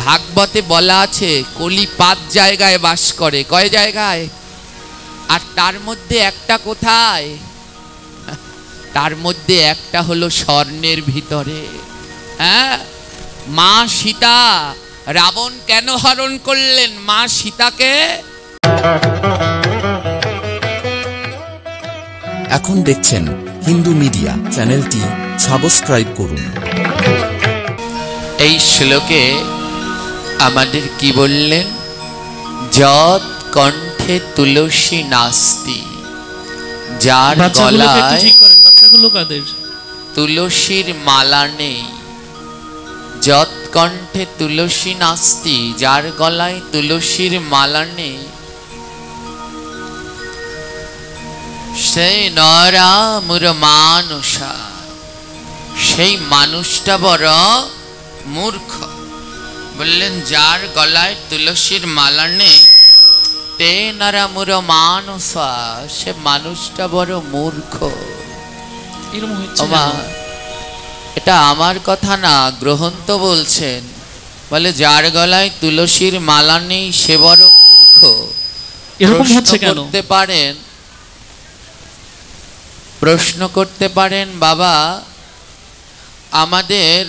ভাগবতে বলা আছে কলি 5 জায়গায় বাস করে। কয় জায়গায়? আর তার মধ্যে একটা কোথায়? তার মধ্যে একটা হলো স্বর্ণের ভিতরে। হ্যাঁ, মা সীতা, রাবণ কেন হরণ করলেন মা সীতাকে? এখন দেখছেন হিন্দু মিডিয়া চ্যানেলটি সাবস্ক্রাইব করুন। এই শ্লোকে আমাদের কি বললেন? যৎ কণ্ঠে তুলসী নাস্তি, যার গলায় তুলসীর মালা নেই। যৎ কণ্ঠে তুলসী নাস্তি, যার গলায় তুলসীর মালা নেই, সেই নরামুর মানুষা, সেই মানুষটা বড় মূর্খ। বললেন যার গলায় তুলসীর মালা নেই, তে নরামুর মানুষা, সে মানুষটা বড় মূর্খ। এটা আমার কথা না, গ্রন্থ বলছেন। বলে যার গলায় তুলসীর মালা নেই সে বড় মূর্খ। এরকম হচ্ছে কেন? করতে পারেন, প্রশ্ন করতে পারেন, বাবা আমাদের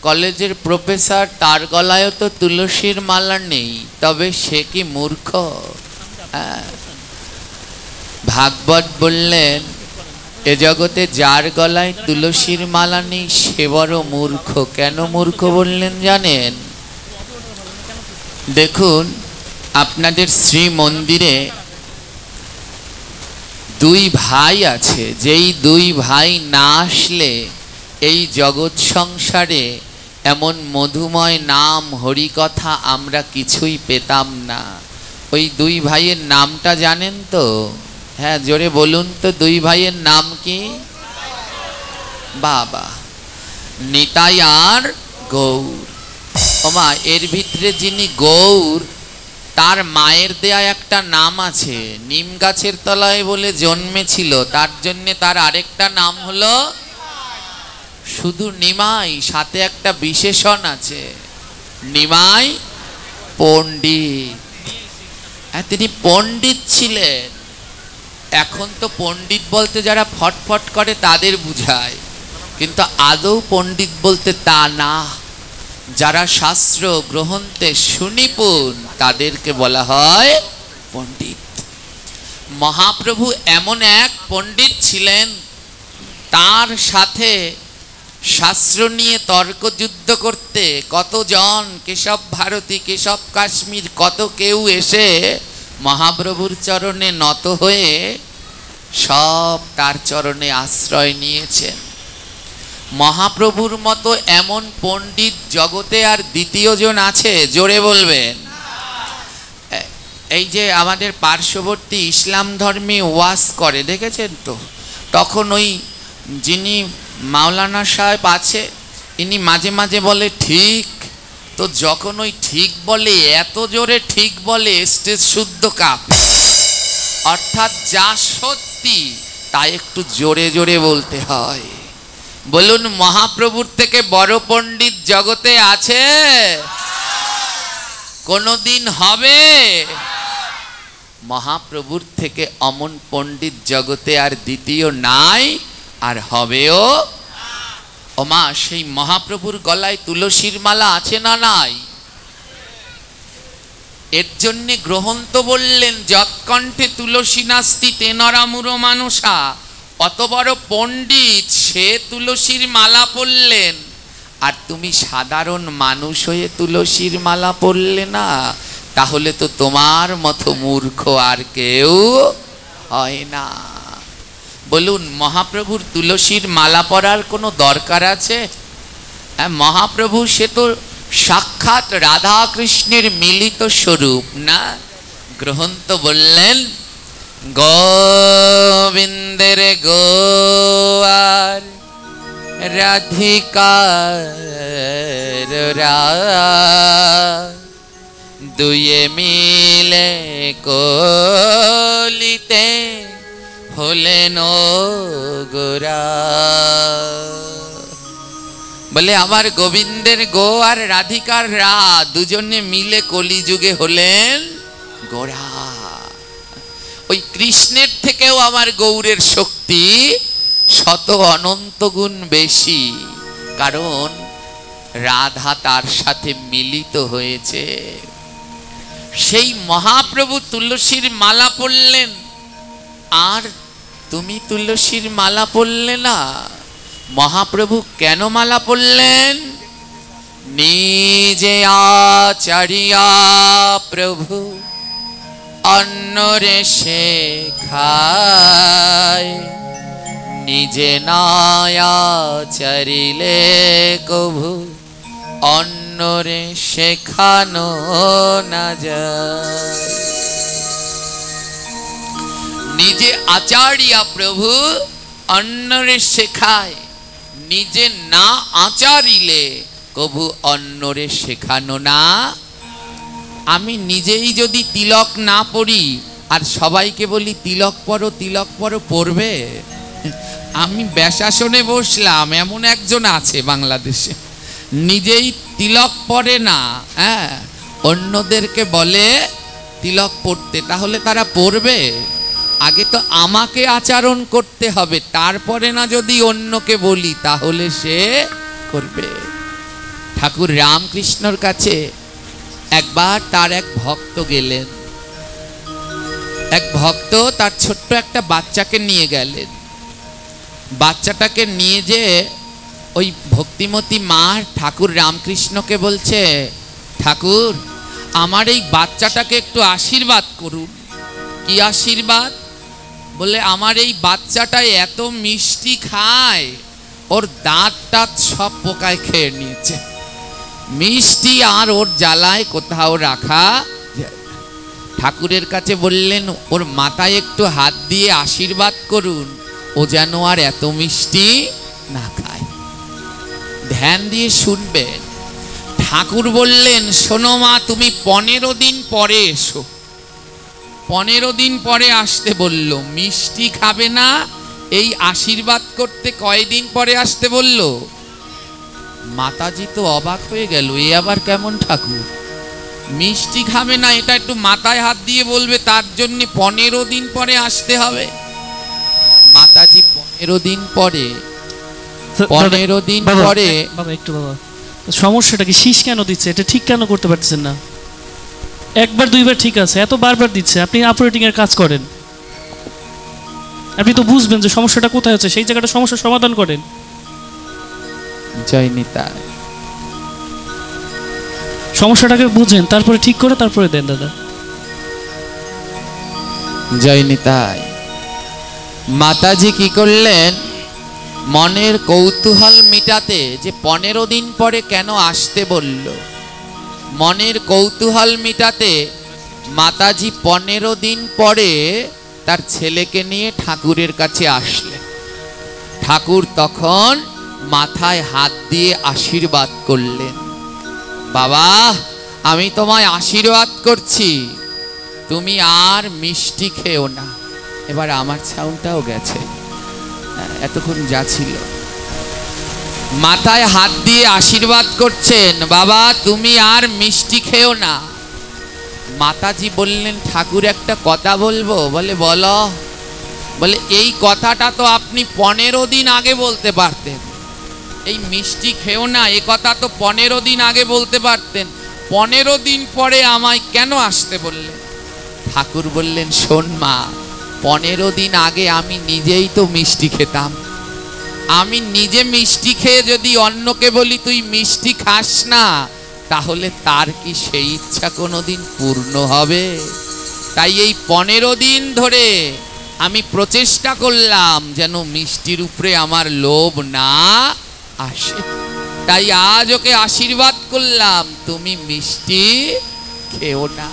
কলেজের প্রফেসর, তার গলায়ও তো তুলসীর মালা নেই, তবে সে কি মূর্খ? ভাগবত বললেন এ জগতে যার গলায় তুলসীর মালা নেই সে বড় মূর্খ। কেন মূর্খ বললেন জানেন? দেখুন, আপনাদের শ্রী মন্দিরে 2 ভাই আছে, যেই 2 ভাই না আসলে এই জগৎ সংসারে এমন মধুময় নাম হরিকথা আমরা কিছুই পেতাম না। ওই 2 ভাইয়ের নামটা জানেন তো? হ্যাঁ, জোরে বলুন তো, 2 ভাইয়ের নাম কি? বাবা, নিতাই আর গৌর। ওমা, এর ভিতরে যিনি গৌর, তার মায়ের দেয়া একটা নাম আছে, নিম গাছের তলায় বলে জন্মেছিল, তার জন্য তার আরেকটা নাম হলো শুধু নিমাই, সাথে একটা বিশেষণ আছে, নিমাই পণ্ডিত। তিনি পণ্ডিত ছিলেন। এখন তো পণ্ডিত বলতে যারা ফটফট করে তাদের বুঝায়, কিন্তু আদৌ পণ্ডিত বলতে তা না। যারা শাস্ত্র গ্রন্থে সুনিপুণ তাদেরকে বলা হয় পণ্ডিত। মহাপ্রভু এমন এক পণ্ডিত ছিলেন, তার সাথে শাস্ত্র নিয়ে তর্ক যুদ্ধ করতে কতজন, কেশব ভারতী, কেশব কাশ্মীর, কত কেউ এসে মহাপ্রভুর চরণে নত হয়ে সব তার চরণে আশ্রয় নিয়েছেন। মহাপ্রভুর মতো এমন পণ্ডিত জগতে আর দ্বিতীয় জন আছে? জোরে বলবেন। এই যে আমাদের পার্শ্ববর্তী ইসলাম ধর্মে ওয়াজ করে, দেখেছেন তো? তখন ওই যিনি মাওলানা সাহেব আছে, ইনি মাঝে মাঝে বলে ঠিক, তো যখন ওই ঠিক বলে, এত জোরে ঠিক বলে স্টেজ শুদ্ধ কাপ। অর্থাৎ যা সত্যি তা একটু জোরে জোরে বলতে হয়। বলুন, মহাপ্রভুর থেকে বড় পণ্ডিত জগতে আছে? কোনদিন হবে? মহাপ্রভুর থেকে অমন পণ্ডিত জগতে আর দ্বিতীয় নাই, আর হবেও। ওমা, সেই মহাপ্রভুর গলায় তুলসীর মালা আছে না নাই? এর জন্যে গ্রন্থ বললেন যৎকণ্ঠে তুলসী নাস্তি তে নরামুর মানুষা। অত বড় পণ্ডিত, সে তুলসীর মালা পরলেন, আর তুমি সাধারণ মানুষ হয়ে তুলসীর মালা পরলে না, তাহলে তো তোমার মতো মূর্খ আর কেউ হয় না। বলুন, মহাপ্রভুর তুলসীর মালা পরার কোনো দরকার আছে? মহাপ্রভু সে তো সাক্ষাৎ রাধা কৃষ্ণের মিলিত স্বরূপ না? গ্রন্থ বললেন গোবিন্দের গোয়ার রাধিকার দুয়ে মিলে কলিতে হলেন গোরা। বলে আমার গোবিন্দের গো আর রাধিকার রা দুজনে মিলে কলিযুগে হলেন গোরা। ওই কৃষ্ণের থেকেও আমার গৌরের শক্তি শত অনন্ত গুণ বেশি, কারণ রাধা তার সাথে মিলিত হয়েছে। সেই মহাপ্রভু তুলসীর মালা পরলেন, আর তুমি তুলসীর মালা পরলে না। মহাপ্রভু কেন মালা পরলেন? নিজে আচারিয়া প্রভু অন্যরে শেখায়, নিজে না আচারিলে কভু অন্যরে শেখানো না যায়। নিজে আচারিয়া প্রভু অন্যরে শেখায়, নিজে না আচারিলে কভু অন্যরে শেখানো না। আমি নিজেই যদি তিলক না পড়ি আর সবাইকে বলি তিলক পরো তিলক পরো, পড়বে? আমি ব্যাসাসনে বসলাম, এমন একজন আছে বাংলাদেশে নিজেই তিলক পরে না, হ্যাঁ, অন্যদেরকে বলে তিলক পড়তে, তাহলে তারা পড়বে? আগে তো আমাকে আচরণ করতে হবে, তারপরে না যদি অন্যকে বলি তাহলে সে করবে। ঠাকুর রামকৃষ্ণর কাছে একবার তার এক ভক্ত গেলেন। এক ভক্ত তার ছোট্ট একটা বাচ্চাকে নিয়ে গেলেন। বাচ্চাটাকে নিয়ে যে ওই ভক্তিমতী মা ঠাকুর রামকৃষ্ণকে বলছে, ঠাকুর আমার এই বাচ্চাটাকে একটু আশীর্বাদ করুন। কি আশীর্বাদ? বলে আমার এই বাচ্চাটা এত মিষ্টি খায়, ওর দাঁত টাত সব পোকায় খেয়ে নিয়েছে, মিষ্টি আর ওর জ্বালায় কোথাও রাখা যায় না। ঠাকুরের কাছে বললেন ওর মাথায় একটু হাত দিয়ে আশীর্বাদ করুন, ও যেন আর এত মিষ্টি না খায়। ধ্যান দিয়ে শুনবেন। ঠাকুর বললেন, শোনো মা, তুমি 15 দিন পরে এসো। 15 দিন পরে আসতে বলল। মিষ্টি খাবে না, এই আশীর্বাদ করতে কয়দিন পরে আসতে বলল? মাতাজি তো অবাক হয়ে গেল, এ আবার কেমন ঠাকুর? মিষ্টি খাবে না, এটা একটু মাথায় হাত দিয়ে বলবে, তার জন্য 15 দিন পরে আসতে হবে? মাতাজি 15 দিন পরে, 15 দিন পরে। বাবা একটু, বাবা সমস্যাটা কি? শীষ কেন দিচ্ছে? এটা ঠিক কেন করতে পারতেছেন না? একবার দুইবার ঠিক আছে, এত বারবার দিচ্ছে। আপনি অপারেটিং এর কাজ করেন, আপনি তো বুঝবেন যে সমস্যাটা কোথায় হচ্ছে, সেই জায়গাটা সমস্যার সমাধান করেন। জয় নিতাই। সমস্যাটাকে বুঝেন, তারপরে ঠিক করে তারপরে দেন দাদা। জয় নিতাই। মাতাজি কি করলেন? মনের কৌতূহল মিটাতে, যে 15 দিন পরে কেন আসতে বলল, মনের কৌতূহল মিটাতে মাতাজি 15 দিন পরে তার ছেলেকে নিয়ে ঠাকুরের কাছে আসলেন। ঠাকুর তখন মাথায় হাত দিয়ে আশীর্বাদ করলেন, বাবা আমি তোমায় আশীর্বাদ করছি, তুমি আর মিষ্টি খেও না। এবার আমার সাউন্ডটাও গেছে, এতক্ষণ যা ছিল। মাথায় হাত দিয়ে আশীর্বাদ করছেন, বাবা তুমি আর মিষ্টি খেও না। মাতাজি বললেন, ঠাকুর একটা কথা বলবো? বলে বলো। বলে এই কথাটা তো আপনি 15 দিন আগে বলতে পারতেন, এই মিষ্টি খেও না এ কথা তো 15 দিন আগে বলতে পারতেন, 15 দিন পরে আমায় কেন আসতে বললেন? ঠাকুর বললেন, শোন মা, 15 দিন আগে আমি নিজেই তো মিষ্টি খেতাম। আমি নিজে মিষ্টি খেয়ে যদি অন্যকে বলি তুই মিষ্টি খাস না, তাহলে তার কি সেই ইচ্ছা কোনোদিন পূর্ণ হবে? তাই এই 15 দিন ধরে আমি প্রচেষ্টা করলাম যেন মিষ্টির উপরে আমার লোভ না আসে। তাই আজ ওকে আশীর্বাদ করলাম, তুমি মিষ্টি খেও না।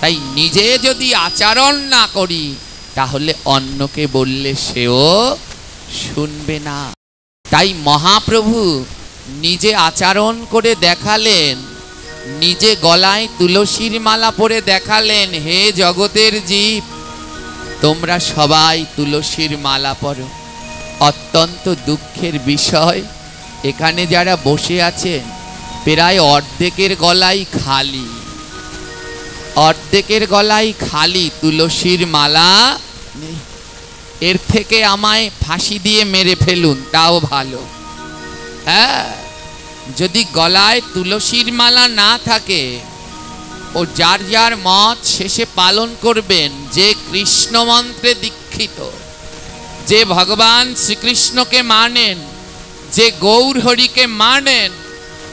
তাই নিজে যদি আচরণ না করি, তাহলে অন্যকে বললে সেও শুনবে না। তাই মহাপ্রভু নিজে আচরণ করে দেখালেন, নিজে গলায় তুলসীর মালা পরে দেখালেন, হে জগতের জীব তোমরা সবাই তুলসীর মালা পরো। অত্যন্ত দুঃখের বিষয়, এখানে যারা বসে আছেন প্রায় অর্ধেকের গলাই খালি, অর্ধেকের গলাই খালি তুলসীর মালা নেই। এর থেকে আমায় ফাঁসি দিয়ে মেরে ফেলুন তাও ভালো। হ্যাঁ, যদি গলায় তুলসীর মালা না থাকে, ও যার যার মত শেষে পালন করবেন, যে কৃষ্ণ মন্ত্রে দীক্ষিত, যে ভগবান শ্রীকৃষ্ণকে মানেন, যে গৌর হরিকে মানেন,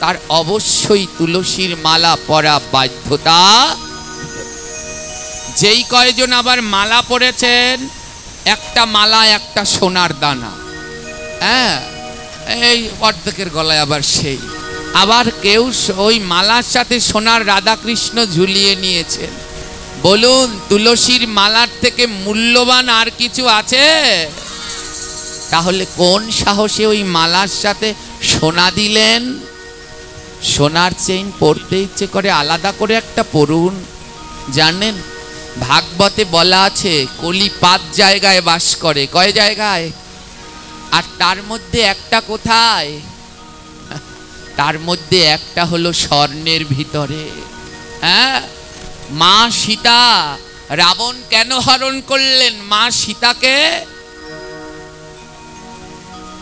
তার অবশ্যই তুলসীর মালা পরা বাধ্যতা। যেই কয়জন আবার মালা পরেছেন, একটা মালা একটা সোনার দানা, হ্যাঁ, এই অর্ধেকের গলায় আবার সেই। আবার কেউ ওই মালার সাথে সোনার রাধাকৃষ্ণ ঝুলিয়ে নিয়েছেন। বলুন, তুলসীর মালার থেকে মূল্যবান আর কিছু আছে? তাহলে কোন সাহসে ওই মালার সাথে সোনা দিলেন? সোনার চেইন পরতে ইচ্ছে করে, আলাদা করে একটা পরুন। জানেন, ভাগবতে বলা আছে কলি 5 জায়গায় বাস করে। কয় জায়গায়? আর তার মধ্যে একটা কোথায়? তার মধ্যে একটা হলো স্বর্ণের ভিতরে। হ্যাঁ, মা সীতা, রাবণ কেন হরণ করলেন মা সীতাকে?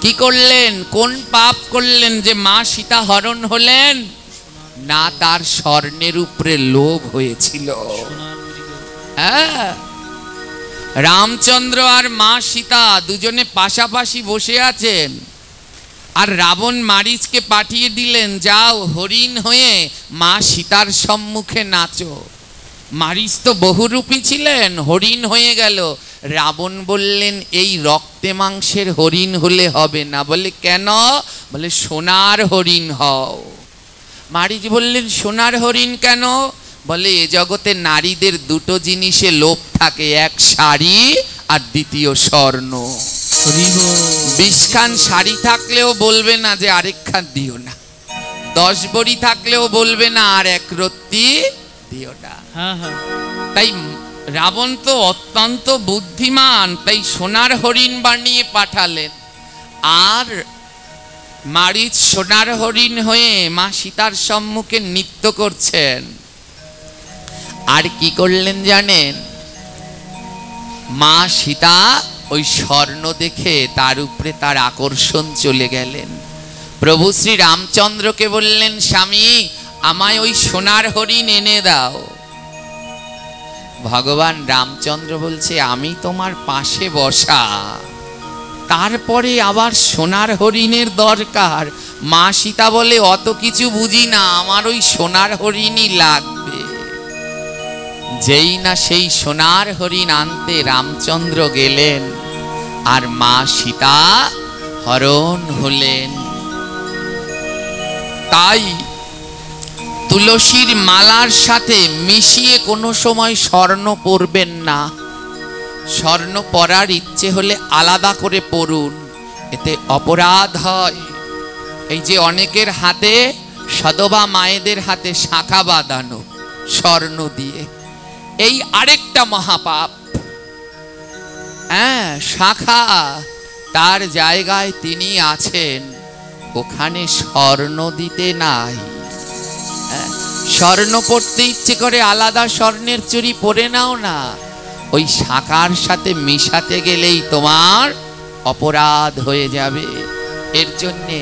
কি করলেন? কোন পাপ করলেন যে মা সীতা হরণ হলেন? না, তার স্বর্ণের উপরে লোভ হয়েছিল। হ্যাঁ, রামচন্দ্র আর মা সীতা দুজনে পাশাপাশি বসে আছেন, আর রাবণ মারিচকে পাঠিয়ে দিলেন, যাও হরিণ হয়ে মা সীতার সম্মুখে নাচো। মারিচ তো বহুরূপী ছিলেন, হরিণ হয়ে গেল। রাবণ বললেন, এই রক্তে মাংসের হরিণ হলে হবে না। বলে কেন? বলে সোনার হরিণ হও। মারিচ বললেন, সোনার হরিণ কেন? বলে এ জগতে নারীদের দুটো জিনিসে লোভ থাকে, এক শাড়ি আর দ্বিতীয় স্বর্ণ। 20 খান শাড়ি থাকলেও বলবে না যে আরেক খান দিও না, 10 বড়ি থাকলেও বলবে না আর 1 রত্তি দিও না। তাই রাবণ তো অত্যন্ত বুদ্ধিমান, তাই সোনার হরিণ বানিয়ে পাঠালেন। আর মারিচ সোনার হরিণ হয়ে মা সীতার সম্মুখে নৃত্য করছেন। আর কি করলেন জানেন? মা সীতা ওই স্বর্ণ দেখে তার উপরে তার আকর্ষণ চলে গেলেন। প্রভু শ্রী রামচন্দ্রকে বললেন, স্বামী আমায় ওই সোনার হরিণ এনে দাও। ভগবান রামচন্দ্র বলছে, আমি তোমার পাশে বসা, তারপরে আবার সোনার হরিণের দরকার? মা সীতা বলে, অত কিছু বুঝি না, আমার ওই সোনার হরিণই লাগবে। যেই না সেই সোনার হরিণ আনতে রামচন্দ্র গেলেন, আর মা সীতা হরণ হলেন। তাই তুলসীর মালার সাথে মিশিয়ে কোনো সময় স্বর্ণ পরবেন না। স্বর্ণ পরার ইচ্ছে হলে আলাদা করে পরুন, এতে অপরাধ হয়। এই যে অনেকের হাতে, সদবা মায়েদের হাতে শাঁখা বাঁধানো স্বর্ণ দিয়ে, এই আরেকটা মহাপাপ। হ্যাঁ, শাঁখা, তার জায়গায় তিনি আছেন, ওখানে স্বর্ণ দিতে নাই। স্বর্ণ পড়তে ইচ্ছে করে আলাদা স্বর্ণের চুড়ি পরে নাও না, ওই শাঁখার সাথে মিশাতে গেলেই তোমার অপরাধ হয়ে যাবে। এর জন্যে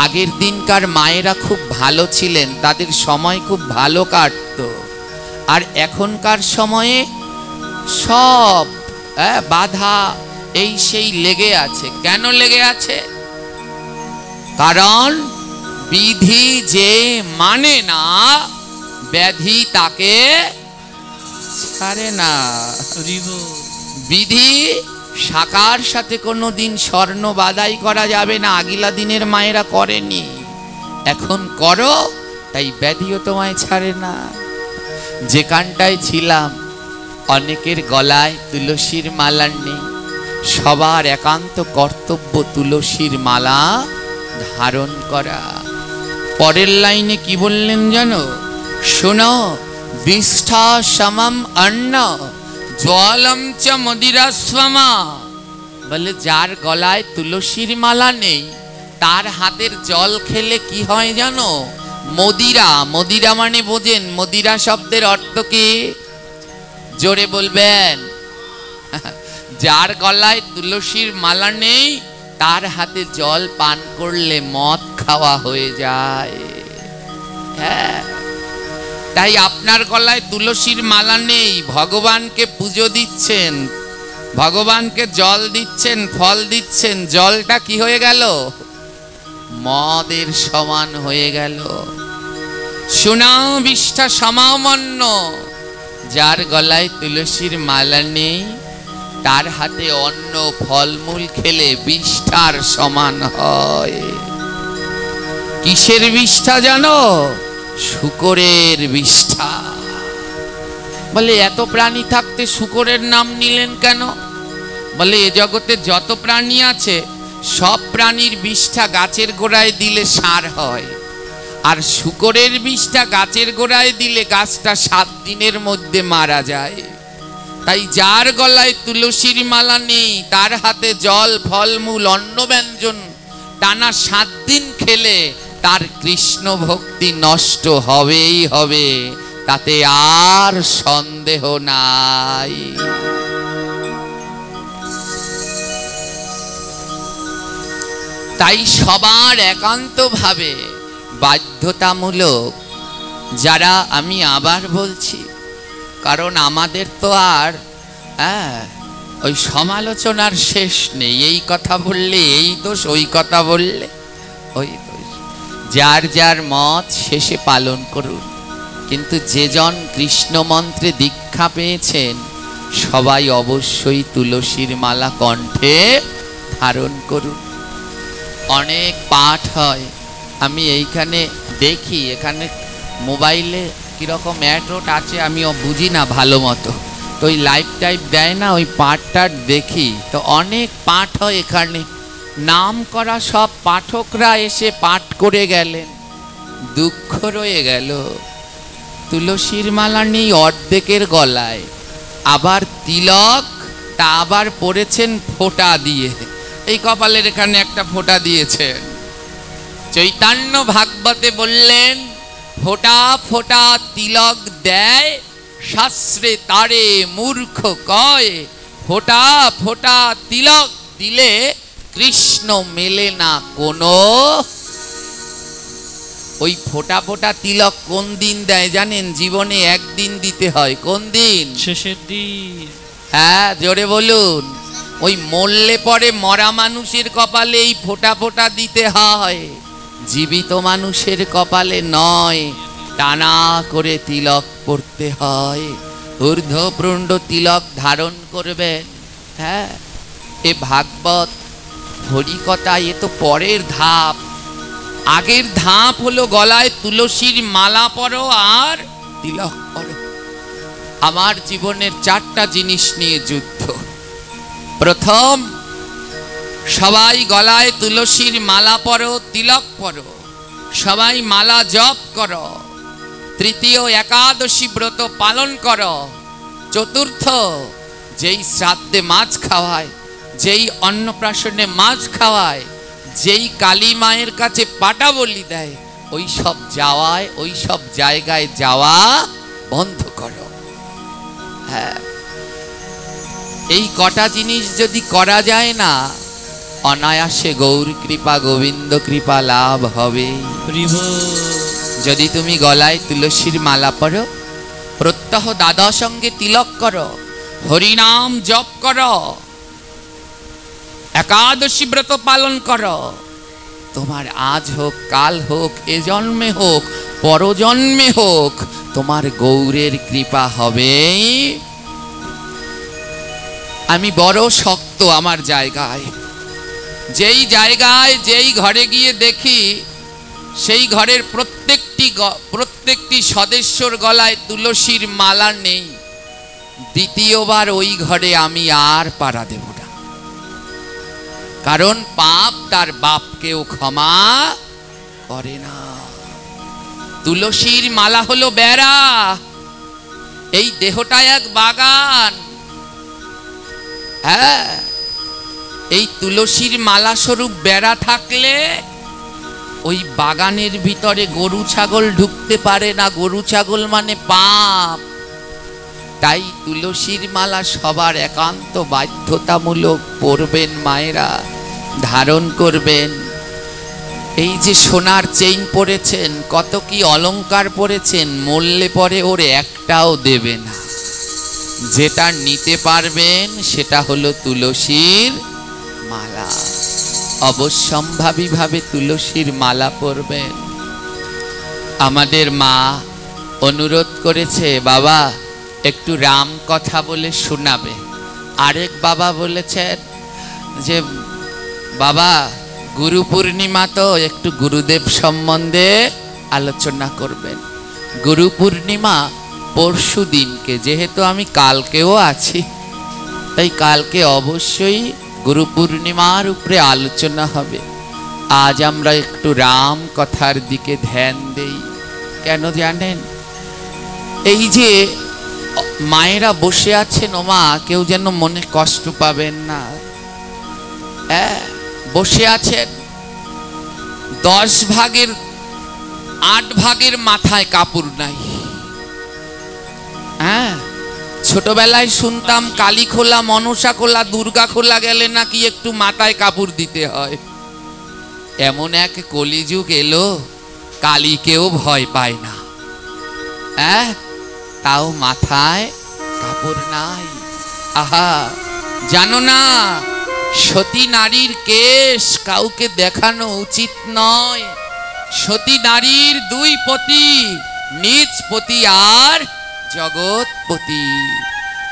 আগের দিনকার মায়েরা খুব ভালো ছিলেন, তাদের সময় খুব ভালো কাটতো। আর এখনকার সময়ে সব বাধা এই সেই লেগে আছে। কেন লেগে আছে? কারণ বিধি যে মানে না, ব্যাধি তাকে ছাড়ে না। বিধি শাখার সাথে কোনোদিন স্বর্ণ বাদাই করা যাবে না, আগিলা দিনের মায়েরা করেনি, এখন করো, তাই ব্যাধিও তোমায় ছাড়ে না। যেখানটায় ছিলাম, অনেকের গলায় তুলসীর মালা নেই, সবার একান্ত কর্তব্য তুলসীর মালা ধারণ করা। পরের লাইনে কি বললেন জানো? শোনো, বিষ্ঠা সমম অন্ন জ্বালম চ মদিরাস্বমা। বলে যার গলায় তুলসীর মালা নেই, তার হাতের জল খেলে কি হয় জানো? মদিরা। মদিরা মানে বোঝেন? মদিরা শব্দের অর্থ কি? জোরে বলবেন। যার গলায় তুলসীর মালা নেই তার হাতে জল পান করলে মদ খাওয়া হয়ে যায়। হ্যাঁ, তাই আপনার গলায় তুলসীর মালা নেই, ভগবানকে পুজো দিচ্ছেন, ভগবানকে জল দিচ্ছেন, ফল দিচ্ছেন, জলটা কি হয়ে গেল? মদের সমান হয়ে গেল। সুনাম বিষ্ঠা সমামন্ন। যার গলায় তুলসীর মালা নেই তার হাতে অন্ন ফলমূল খেলে বিষ্ঠার সমান হয়। কিসের বিষ্ঠা জানো? শূকরের বিষ্ঠা। বলে এত প্রাণী থাকতে শূকরের নাম নিলেন কেন? বলে এ জগতে যত প্রাণী আছে সব প্রাণীর বিষ্ঠা গাছের গোড়ায় দিলে সার হয়, আর শূকরের বিষ্ঠা গাছের গোড়ায় দিলে গাছটা 7 দিনের মধ্যে মারা যায়। তাই যার গলায় তুলসীর মালা নেই তার হাতে জল ফলমূল অন্ন ব্যঞ্জন টানা 7 দিন খেলে তার কৃষ্ণ ভক্তি নষ্ট হবেই হবে, তাতে আর সন্দেহ নাই। তাই সবার একান্তভাবে বাধ্যতামূলক, যারা, আমি আবার বলছি, কারণ আমাদের তো আর ওই সমালোচনার শেষ নেই। এই কথা বললে এই দোষ, ওই কথা বললে ওই দোষ। যার যার মত শেষে পালন করুন, কিন্তু যেজন কৃষ্ণ মন্ত্রে দীক্ষা পেয়েছেন সবাই অবশ্যই তুলসীর মালা কণ্ঠে ধারণ করুন। অনেক পাঠ হয়, আমি এইখানে দেখি, এখানে মোবাইলে কিরকম অ্যাড্রোট আছে আমিও বুঝি না ভালো মতো, তো ওই লাইভ টাইপ দেয় না, ওই পাঠটা দেখি, তো অনেক পাঠ হয় এখানে। নাম করা সব পাঠকরা এসে পাঠ করে গেলেন, দুঃখ রয়ে গেল। তুলসীর মালা নেই অর্ধেকের গলায়, আবার তিলক, তা আবার পড়েছেন ফোঁটা দিয়ে। এই কপালের এখানে একটা ফোঁটা দিয়েছেন। চৈতন্য ভাগবতে বললেন, ফোঁটা ফোঁটা তিলক দেয়, শাস্ত্রে তারে মূর্খ কয়। ফোঁটা ফোঁটা তিলক দিলে কৃষ্ণ মেলে না কোনো। ওই ফোঁটা ফোঁটা তিলক কোন দিন দেয় জানেন? জীবনে একদিন দিতে হয়। কোন দিন? শেষের দিন। হ্যাঁ, জোরে বলুন। ওই মরলে পরে মরা মানুষের কপালে এই ফোঁটা ফোঁটা দিতে হয়, জীবিত মানুষের কপালে নয়। টানা করে তিলক পড়তে হয়, ঊর্ধ্বপুণ্ড তিলক ধারণ করবেন। হ্যাঁ, এ ভাগবত হরিকথা, এ তো পরের ধাপ। আগের ধাপ হলো গলায় তুলসীর মালা পরো আর তিলক পরো। আমার জীবনের 4টা জিনিস নিয়ে যুদ্ধ। প্রথম, সবাই গলায় তুলসীর মালা পরো, তিলক পরো, সবাই মালা জপ করো। তৃতীয়, একাদশী ব্রত পালন করো। চতুর্থ, যেই শ্রাদ্ধে মাছ খাওয়ায়, যেই অন্নপ্রাশনে মাছ খাওয়ায়, যেই কালী মায়ের কাছে পাটা বলি দেয়, ওই সব যাওয়ায়, ওই সব জায়গায় যাওয়া বন্ধ করো। হ্যাঁ, এই কটা জিনিস যদি করা যায় না, অনায়াসে গৌর কৃপা গোবিন্দ কৃপা লাভ হবে। যদি তুমি গলায় তুলসীর মালা পরো, প্রত্যহ দাদা সঙ্গে তিলক করো, হরিনাম জপ করো, একাদশী ব্রত পালন করো, তোমার আজ হোক, কাল হোক, এ জন্মে হোক, পরজন্মে হোক, তোমার গৌরের কৃপা হবে। আমি বড় শক্ত আমার জায়গায়, যেই জায়গায় যেই ঘরে গিয়ে দেখি সেই ঘরের প্রত্যেকটি সদস্যর গলায় তুলসীর মালা নেই, দ্বিতীয়বার ওই ঘরে আমি আর পাড়া দেব না। কারণ পাপ তার বাপকেও ক্ষমা করে না। তুলসীর মালা হলো বেড়া, এই দেহটা এক বাগান। হ্যাঁ, এই তুলসীর মালা স্বরূপ বেড়া থাকলে ওই বাগানের ভিতরে গরু ছাগল ঢুকতে পারে না। গরু ছাগল মানে পাপ। তাই তুলসীর মালা সবার একান্ত বাধ্যতামূলক পরবেন মায়েরা, ধারণ করবেন। এই যে সোনার চেইন পরেছেন, কত কি অলংকার পরেছেন, মরলে পরে ওর একটাও দেবে না। যেটা নিতে পারবেন সেটা হলো তুলসীর মালা। অবশ্যম্ভাবীভাবে তুলসীর মালা পরবেন। আমাদের মা অনুরোধ করেছে, বাবা একটু রাম কথা বলে শোনাবে। আরেক বাবা বলেছেন যে বাবা গুরু পূর্ণিমা তো একটু গুরুদেব সম্বন্ধে আলোচনা করবেন। গুরু পূর্ণিমা পরশু দিনকে, যেহেতু আমি কালকেও আছি, তাই কালকে অবশ্যই গুরু পূর্ণিমার উপরে আলোচনা হবে। আজ আমরা একটু রাম কথার দিকে ধ্যান দেই। কেন জানেন? এই যে মায়েরা বসে আছেন, ওমা কেউ যেন মনে কষ্ট পাবেন না। বসে আছেন, 10 ভাগের 8 ভাগের মাথায় কাপড় নাই। ছোটবেলায় শুনতাম কালী খোলা, মনসা খোলা, দুর্গা খোলা গেলে নাকি একটু মাথায় কাপড় দিতে হয়। এমন এক কলিযুগ এলো, কালীকেও ভয় পায় না, তাও মাথায় কাপড় নাই। আহা, জানো না সতী নারীর কেশ কাউকে দেখানো উচিত নয়। সতী নারীর 2 পতি, নিজ পতি আর জগৎপতি।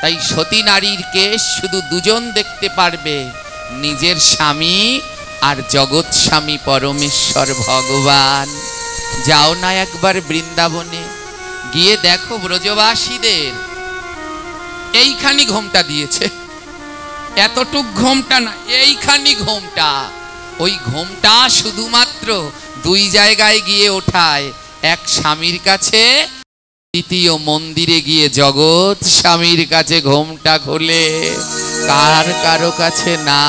তাই সতী নারীর কেশ শুধু 2 জন দেখতে পারবে, নিজের স্বামী আর জগৎ স্বামী পরমেশ্বর ভগবান। যাও না একবার বৃন্দাবনে, গিয়ে দেখো ব্রজবাসীদের এইখানি ঘোমটা দিয়েছে। এতটুক ঘোমটা না, এইখানি ঘোমটা। ওই ঘোমটা শুধুমাত্র 2 জায়গায় গিয়ে ওঠায়, এক স্বামীর কাছে, দ্বিতীয় মন্দিরে গিয়ে জগৎ স্বামীর কাছে ঘোমটা খোলে, কারো কাছে না।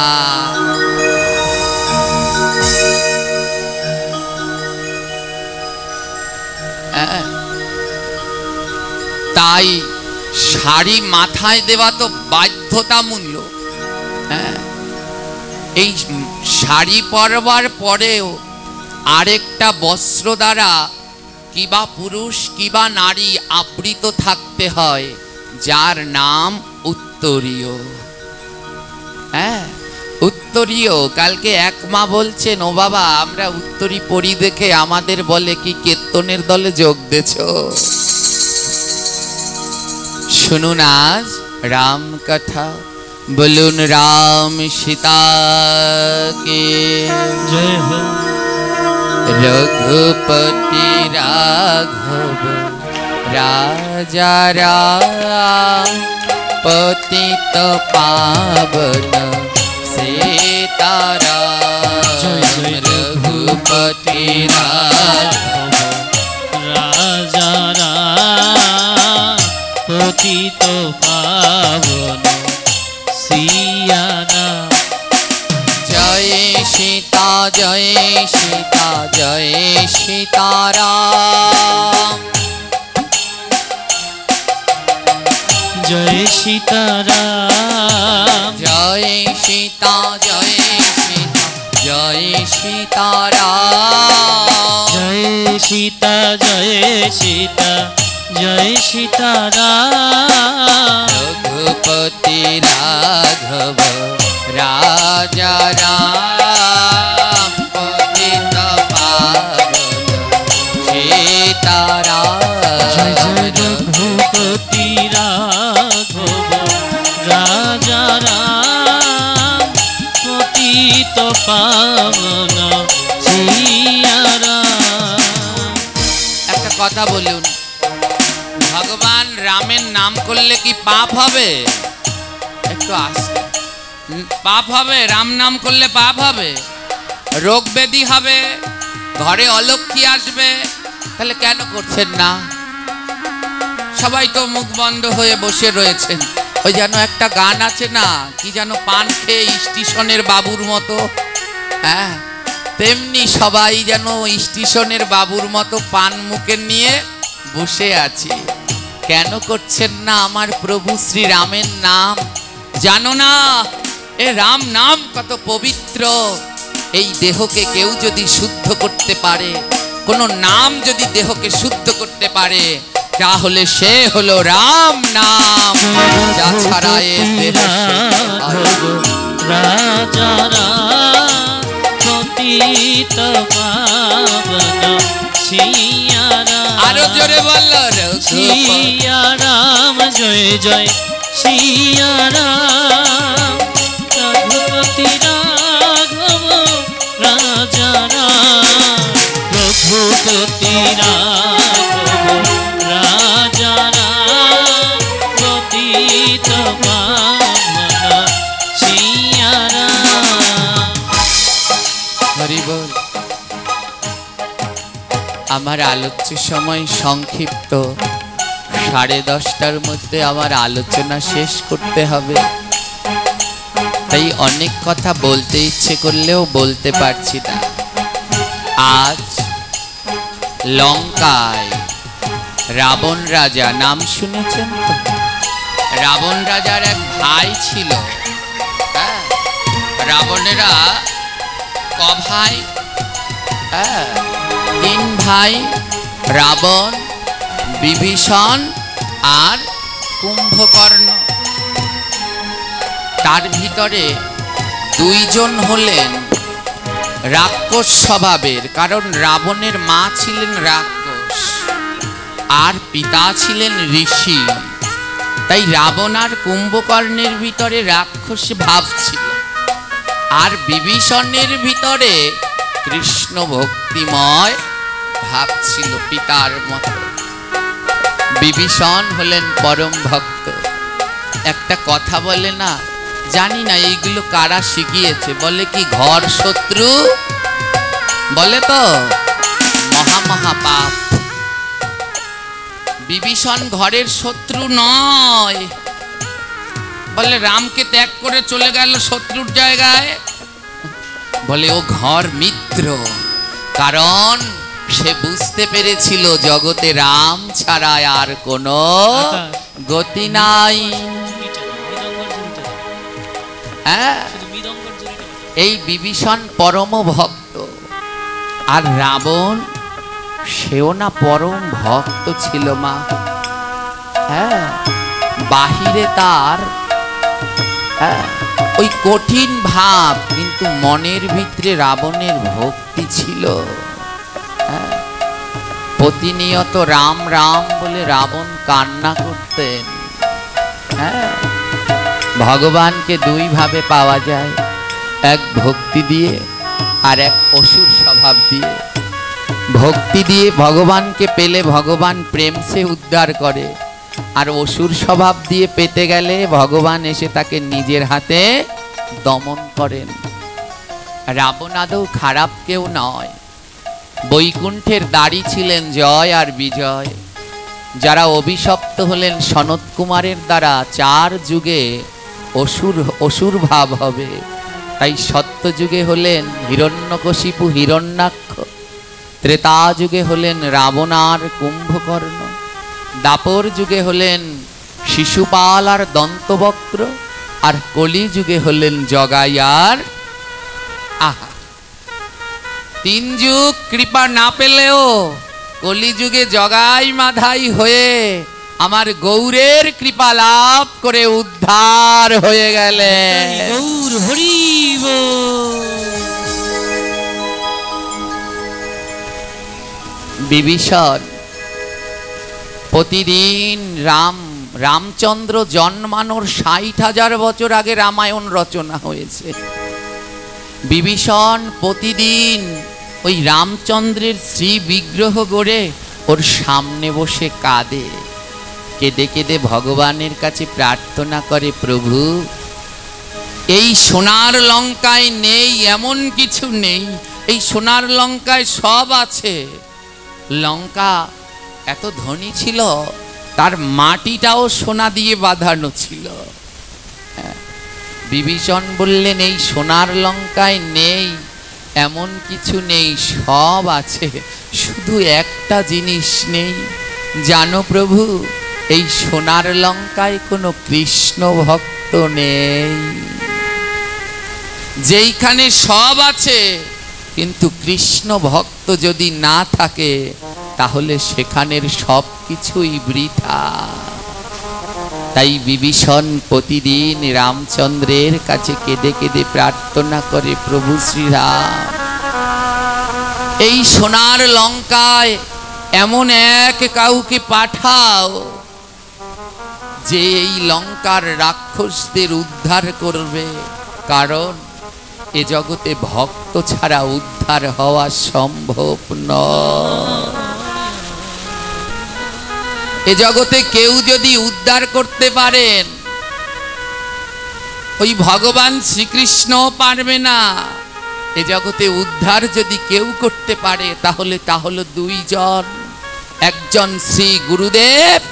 তাই শাড়ি মাথায় দেওয়া তো বাধ্যতামূলক। এই শাড়ি পরবার পরেও আরেকটা বস্ত্র দ্বারা কিবা পুরুষ কিবা নারী আবৃত থাকতে হয়, যার নাম উত্তরীয়। উত্তরীয়। কালকে এক মা বলছেন, ও বাবা আমরা উত্তরী পরি দেখে আমাদের বলে কি কীর্তনের দলে যোগ দিয়েছ। শুনুন আজ রাম কথা। বলুন রাম সীতা কে জয় হো। रघुपति राघव राजा राम पतित पावन सीताराम। रघुपति राघव राजा राम पतित पावन सिया राम। जय सीता जय सीता जय सीताराम। जय सीताराम। जय सीता जय सीता जय सीताराम। जय सीता जय सीता जय सीताराम। रघुपति राघव राजा राम पतित पावन सीताराम। जय जय रघुपति राघव राजा राम पतित पावन सिया राम। একটা কথা বলুন, ভগবান রামের নাম করলে কি পাপ হবে? একটু আস্তে। পাপ হবে? রাম নাম করলে পাপ হবে? রোগ ব্যাধি হবে, ঘরে অলক্ষ্মী আসবে, তাহলে কেন করছেন না? সবাই তো মুখ বন্ধ হয়ে বসে রয়েছেন, ওই যেন একটা গান আছে না, কি যেন, পান খেয়ে স্টেশনের বাবুর মতো, হ্যাঁ, তেমনি সবাই যেন স্টেশনের বাবুর মতো পান মুখে নিয়ে বসে আছে। কেন করছেন না আমার প্রভু শ্রীরামের নাম? জানো না এ রাম নাম কত পবিত্র? এই দেহকে কেউ যদি শুদ্ধ করতে পারে, কোন নাম যদি দেহকে শুদ্ধ করতে পারে, তাহলে সে হলো রাম নাম। যা ছাড়া এ দেহ রাজা রাম পতিত পাবন সিয়া রাম। আরো জোরে বলল, সিয়া রাম জয় জয় সিয়া রাম। রঘুপতি রাঘব রাজা রাম, রঘুপতি রাঘব রাজা রাম পতিত পাবন সিয়া রাম। হরি বল। আমার আলোচ্য সময় সংক্ষিপ্ত, 10:30টার মধ্যে আমার আলোচনা শেষ করতে হবে। তাই অনেক কথা বলতে ইচ্ছে করলেও বলতে পারছি না। আজ লঙ্কায় রাবণ রাজা, নাম শুনেছেন তো? রাবণ রাজার এক ভাই ছিল। হ্যাঁ, রাবণেরা ক ভাই? হ্যাঁ, 3 ভাই, রাবণ, বিভীষণ আর কুম্ভকর্ণ। তার ভিতরে 2 জন হলেন রাক্ষস স্বভাবের, কারণ রাবণের মা ছিলেন রাক্ষস আর পিতা ছিলেন ঋষি। তাই রাবণ আর কুম্ভকর্ণের ভিতরে রাক্ষস ভাব ছিল, আর বিভীষণের ভিতরে কৃষ্ণ ভক্তিময় ভাব ছিল পিতার মতো। বিভীষণ হলেন পরম ভক্ত। একটা কথা বলে না, জানি না এইগুলো কারা শিখিয়েছে, বলে কি ঘর শত্রু, বলে তো মহা মহা পাপ। বিভীষণ ঘরের শত্রু নয়, বলে রামকে ত্যাগ করে চলে গেল শত্রুর জায়গায়, বলে ও ঘর মিত্র। কারণ সে বুঝতে পেরেছিল জগতে রাম ছাড়া আর কোনো গতি নাই। হ্যাঁ, এই বিভীষণ পরম ভক্ত, আর রাবণ সেও না পরম ভক্ত ছিল মা। হ্যাঁ, বাহিরে তার ওই কঠিন ভাব, কিন্তু মনের ভিতরে রাবণের ভক্তি ছিল। প্রতিনিয়ত রাম রাম বলে রাবণ কান্না করতেন। হ্যাঁ, ভগবানকে 2 ভাবে পাওয়া যায়, এক ভক্তি দিয়ে আর এক অসুর স্বভাব দিয়ে। ভক্তি দিয়ে ভগবানকে পেলে ভগবান প্রেম সে উদ্ধার করে, আর অসুর স্বভাব দিয়ে পেতে গেলে ভগবান এসে তাকে নিজের হাতে দমন করেন। রাবণ আদৌ খারাপ কেউ নয়। বৈকুণ্ঠের দাড়ি ছিলেন জয় আর বিজয়। যারা অভিশপ্ত হলেন সনত কুমারের দ্বারা, 4 যুগে অসুর ভাব হবে। তাই সত্য যুগে হলেন হিরণ্যকশিপু হিরণ্যাক্ষ, ত্রেতা যুগে হলেন রাবণ আর কুম্ভকর্ণ, দাপর যুগে হলেন শিশুপাল আর দন্তবক্র, আর কলি যুগে হলেন জগাই আর আহা। 3 যুগ কৃপা না পেলেও কলি যুগে জগাই মাধাই হয়ে আমার গৌরের কৃপা লাভ করে উদ্ধার হয়ে গেলেন। গৌর হরি বল। বিভীষণ প্রতিদিন রামচন্দ্র জন্মানোর 60,000 বছর আগে রামায়ণ রচনা হয়েছে। বিভীষণ প্রতিদিন ওই রামচন্দ্রের শ্রী বিগ্রহ গড়ে ওর সামনে বসে কাঁদে, কেঁদে কেঁদে ভগবানের কাছে প্রার্থনা করে, প্রভু এই সোনার লঙ্কায় নেই এমন কিছু নেই, এই সোনার লঙ্কায় সব আছে। লঙ্কা এত ধনী ছিল, তার মাটিটাও সোনা দিয়ে বাঁধানো ছিল। বিভীষণ বললেন, এই সোনার লঙ্কায় নেই এমন কিছু নেই, সব আছে, শুধু একটা জিনিস নেই। জানো প্রভু, এই সোনার লঙ্কায় কোনো কৃষ্ণ ভক্ত নেই। যেইখানে সব আছে কিন্তু কৃষ্ণ ভক্ত যদি না থাকে, তাহলে সেখানের সব কিছুই বৃথা। তাই বিভীষণ প্রতিদিন রামচন্দ্রের কাছে কেঁদে কেঁদে প্রার্থনা করে, প্রভু শ্রীরাম, এই সোনার লঙ্কায় এমন এক কাউকে পাঠাও যে এই লঙ্কার রাক্ষসদের উদ্ধার করবে, কারণ এ জগতে ভক্ত ছাড়া উদ্ধার হওয়া সম্ভব নয়। এ জগতে কেউ যদি উদ্ধার করতে পারেন, ওই ভগবান শ্রীকৃষ্ণ পারবে না। এ জগতে উদ্ধার যদি কেউ করতে পারে, তাহলে তা হলো দুইজন, একজন শ্রী গুরুদেব,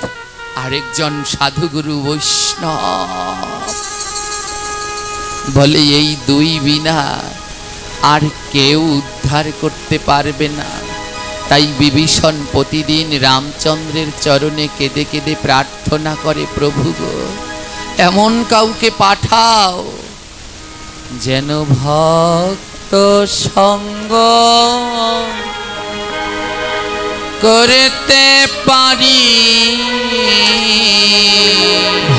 আরেকজন সাধুগুরু বৈষ্ণব। বলে এই দুই বিনা আর কেউ উদ্ধার করতে পারবে না। তাই বিভীষণ প্রতিদিন রামচন্দ্রের চরণে কেঁদে কেঁদে প্রার্থনা করে, প্রভু গো, এমন কাউকে পাঠাও যেন ভক্ত সঙ্গ করতে পারি,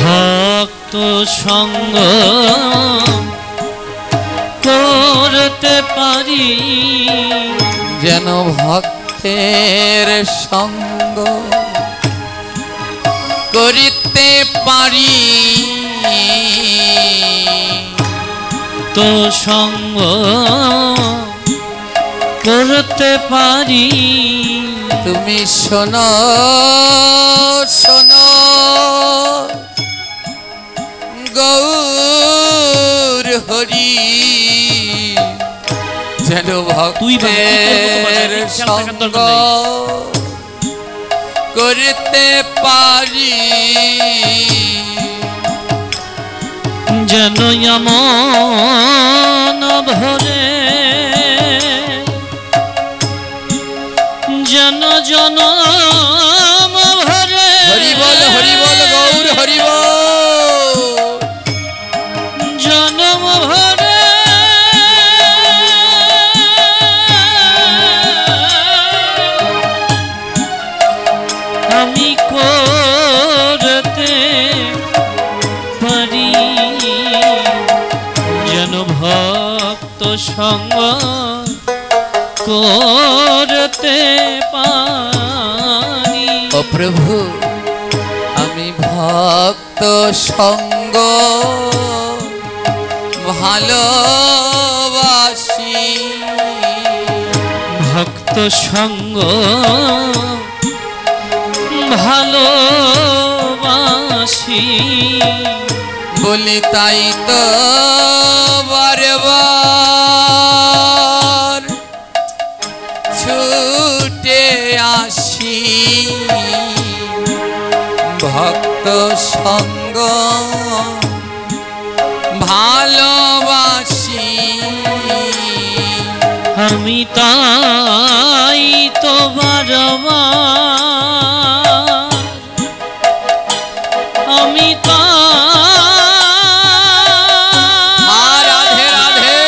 ভক্ত সঙ্গ করতে পারি, যেন ভক্তের সঙ্গ করিতে পারি। তো সঙ্গ করতে পারি। তুমি শোনো শোনো গৌর হরি, যেন ভক্তের সঙ্গ করতে পারি, যেন এমন ভরে যেন জনম ভরে। হরি বল গৌর হরি বল। জনম ভরে আমি করতে পারি, যেন ভক্ত সঙ্গ করতে পারি। ও প্রভু, আমি ভক্ত সঙ্গ ভালোবাসি, ভক্ত সঙ্গ ভালোবাসি, বলি তাই তো বারবার ছুটে আসি, ভক্ত সঙ্গ ভালোবাসি। আমি তাই তো বারবার, আমি রাধে রাধে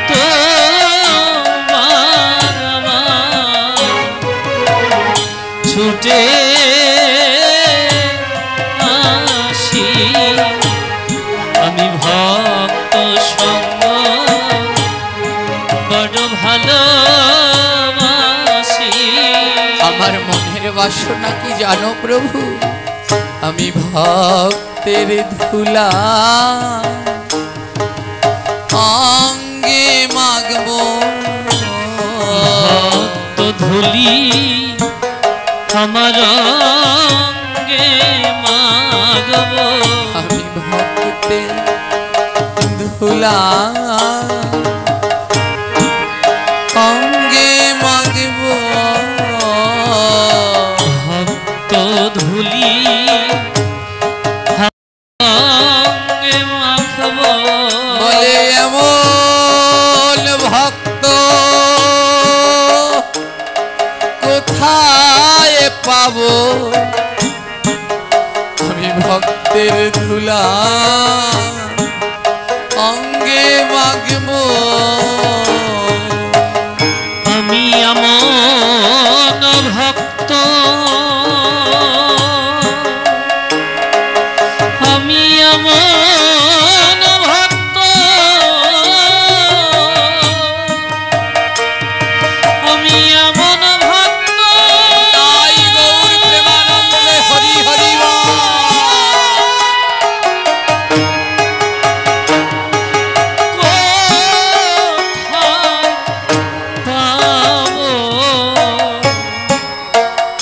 তো বারবার ছুটে আসি, আমি ভক্ত সঙ্গ বড় ভালোবাসি। আমার মনের বাসনা কি জানো প্রভু, আমি ভক্তের ধুলা অঙ্গে মাগবো, ভক্ত ধুলি আমার অঙ্গে মাগব, আমি ভক্তের ধুলা অঙ্গে মাগবো, পাবো, আমি ভক্তের ধুলা অঙ্গে মাগবো। আমি আমন ভক্ত, আমি আমন ভক্ত, আমি আমন ভক্ত, তাই গৌর প্রেমানন্দে হরি হরি বল।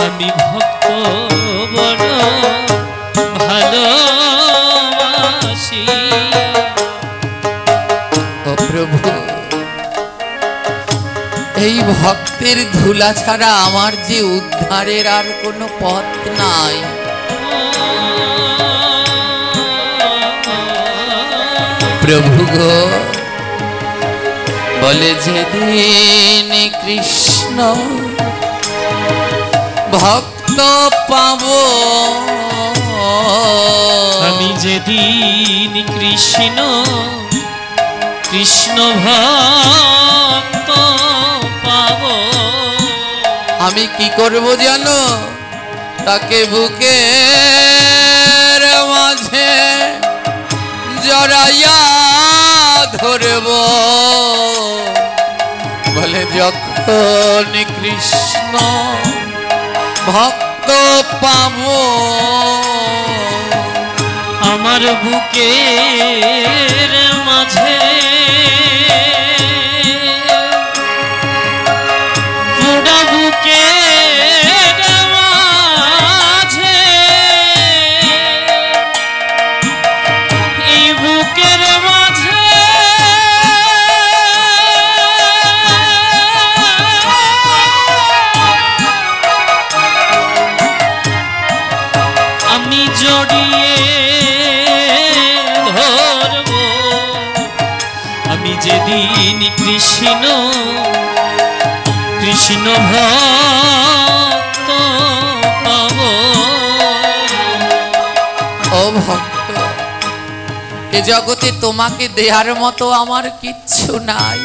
আমি ভক্ত বড় ভালোবাসি। ও প্রভু, এই ভক্তের ধুলা ছাড়া আমার যে উদ্ধারের আর কোনো পথ নাই। প্রভু গো, বলে যেদিন কৃষ্ণ ভক্ত পাবো, আমি যেদিন কৃষ্ণ কৃষ্ণ ভক্ত পাব, আমি কি করব জানো? তাকে বুকের মাঝে জড়াইয়া ধরব। বলে যখন কৃষ্ণ ভক্ত পাবো, আমার বুকের মাঝে পুরা বুকের মাঝে, এই বুকের মাঝে আমি জড়িয়ে ধরব। আমি যেদিন কৃষ্ণ কৃষ্ণ ভক্ত পাব। ও ভক্ত, এ জগতে তোমাকে দেয়ার মতো আমার কিচ্ছু নাই।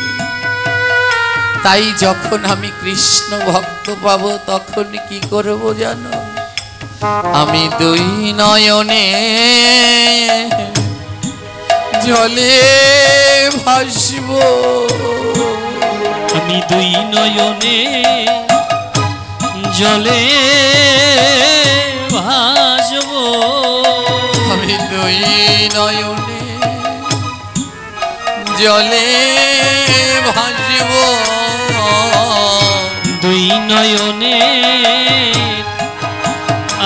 তাই যখন আমি কৃষ্ণ ভক্ত পাবো, তখন কি করব জানো? আমি দুই নয়নে জলে ভাসব। আমি দুই নয়নে জলে ভাসব। আমি দুই নয়নে জলে ভাসব। দুই নয়নে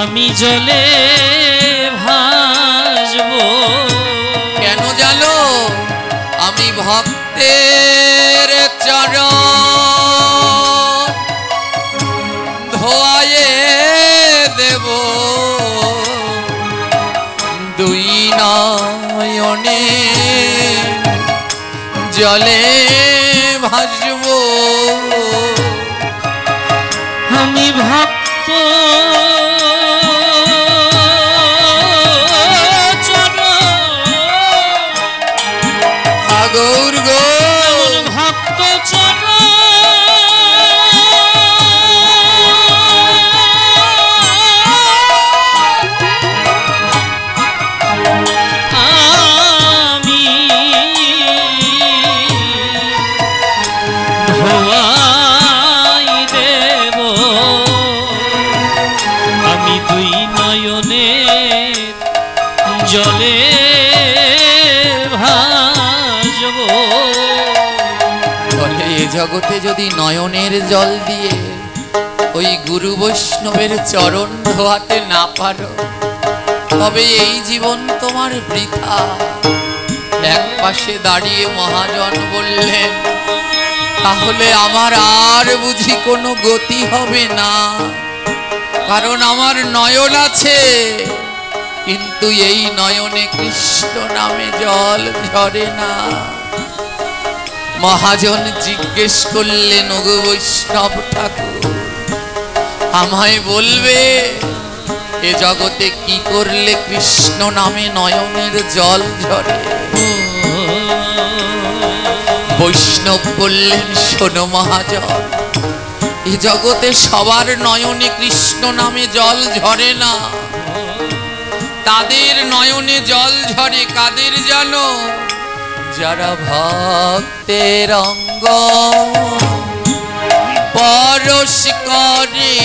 আমি জলে ভাসব। কেন জানো? আমি ভক্তের চরণ ধোয়ায়ে দেব। দুই নয়নে জলে ভাসব। আমি ভক্ত গৌর গৌর ভক্ত চরণ আমি ধোয়াই দেব। আমি দুই নয়নে জলে ভাসব। বলে এ জগতে যদি নয়নের জল দিয়ে ওই গুরু বৈষ্ণবের চরণ ধোয়াতে না পারো, তবে এই জীবন তোমার বৃথা। এক পাশে দাঁড়িয়ে মহাজন বললেন, তাহলে আমার আর বুঝি কোনো গতি হবে না, কারণ আমার নয়ন আছে, কিন্তু এই নয়নে কৃষ্ণ নামে জল ঝরে না। মহাজন জিজ্ঞেস করলেন, ওগো বৈষ্ণব ঠাকুর, আমায় বলবে এ জগতে কি করলে কৃষ্ণ নামে নয়নের জল ঝরে। বৈষ্ণব বললেন শোনো মহাজন, এ জগতে সবার নয়নে কৃষ্ণ নামে জল ঝরে না। তাদের নয়নে জল ঝরে কাদের জানো? যারা ভক্তের অঙ্গ পরশ করে,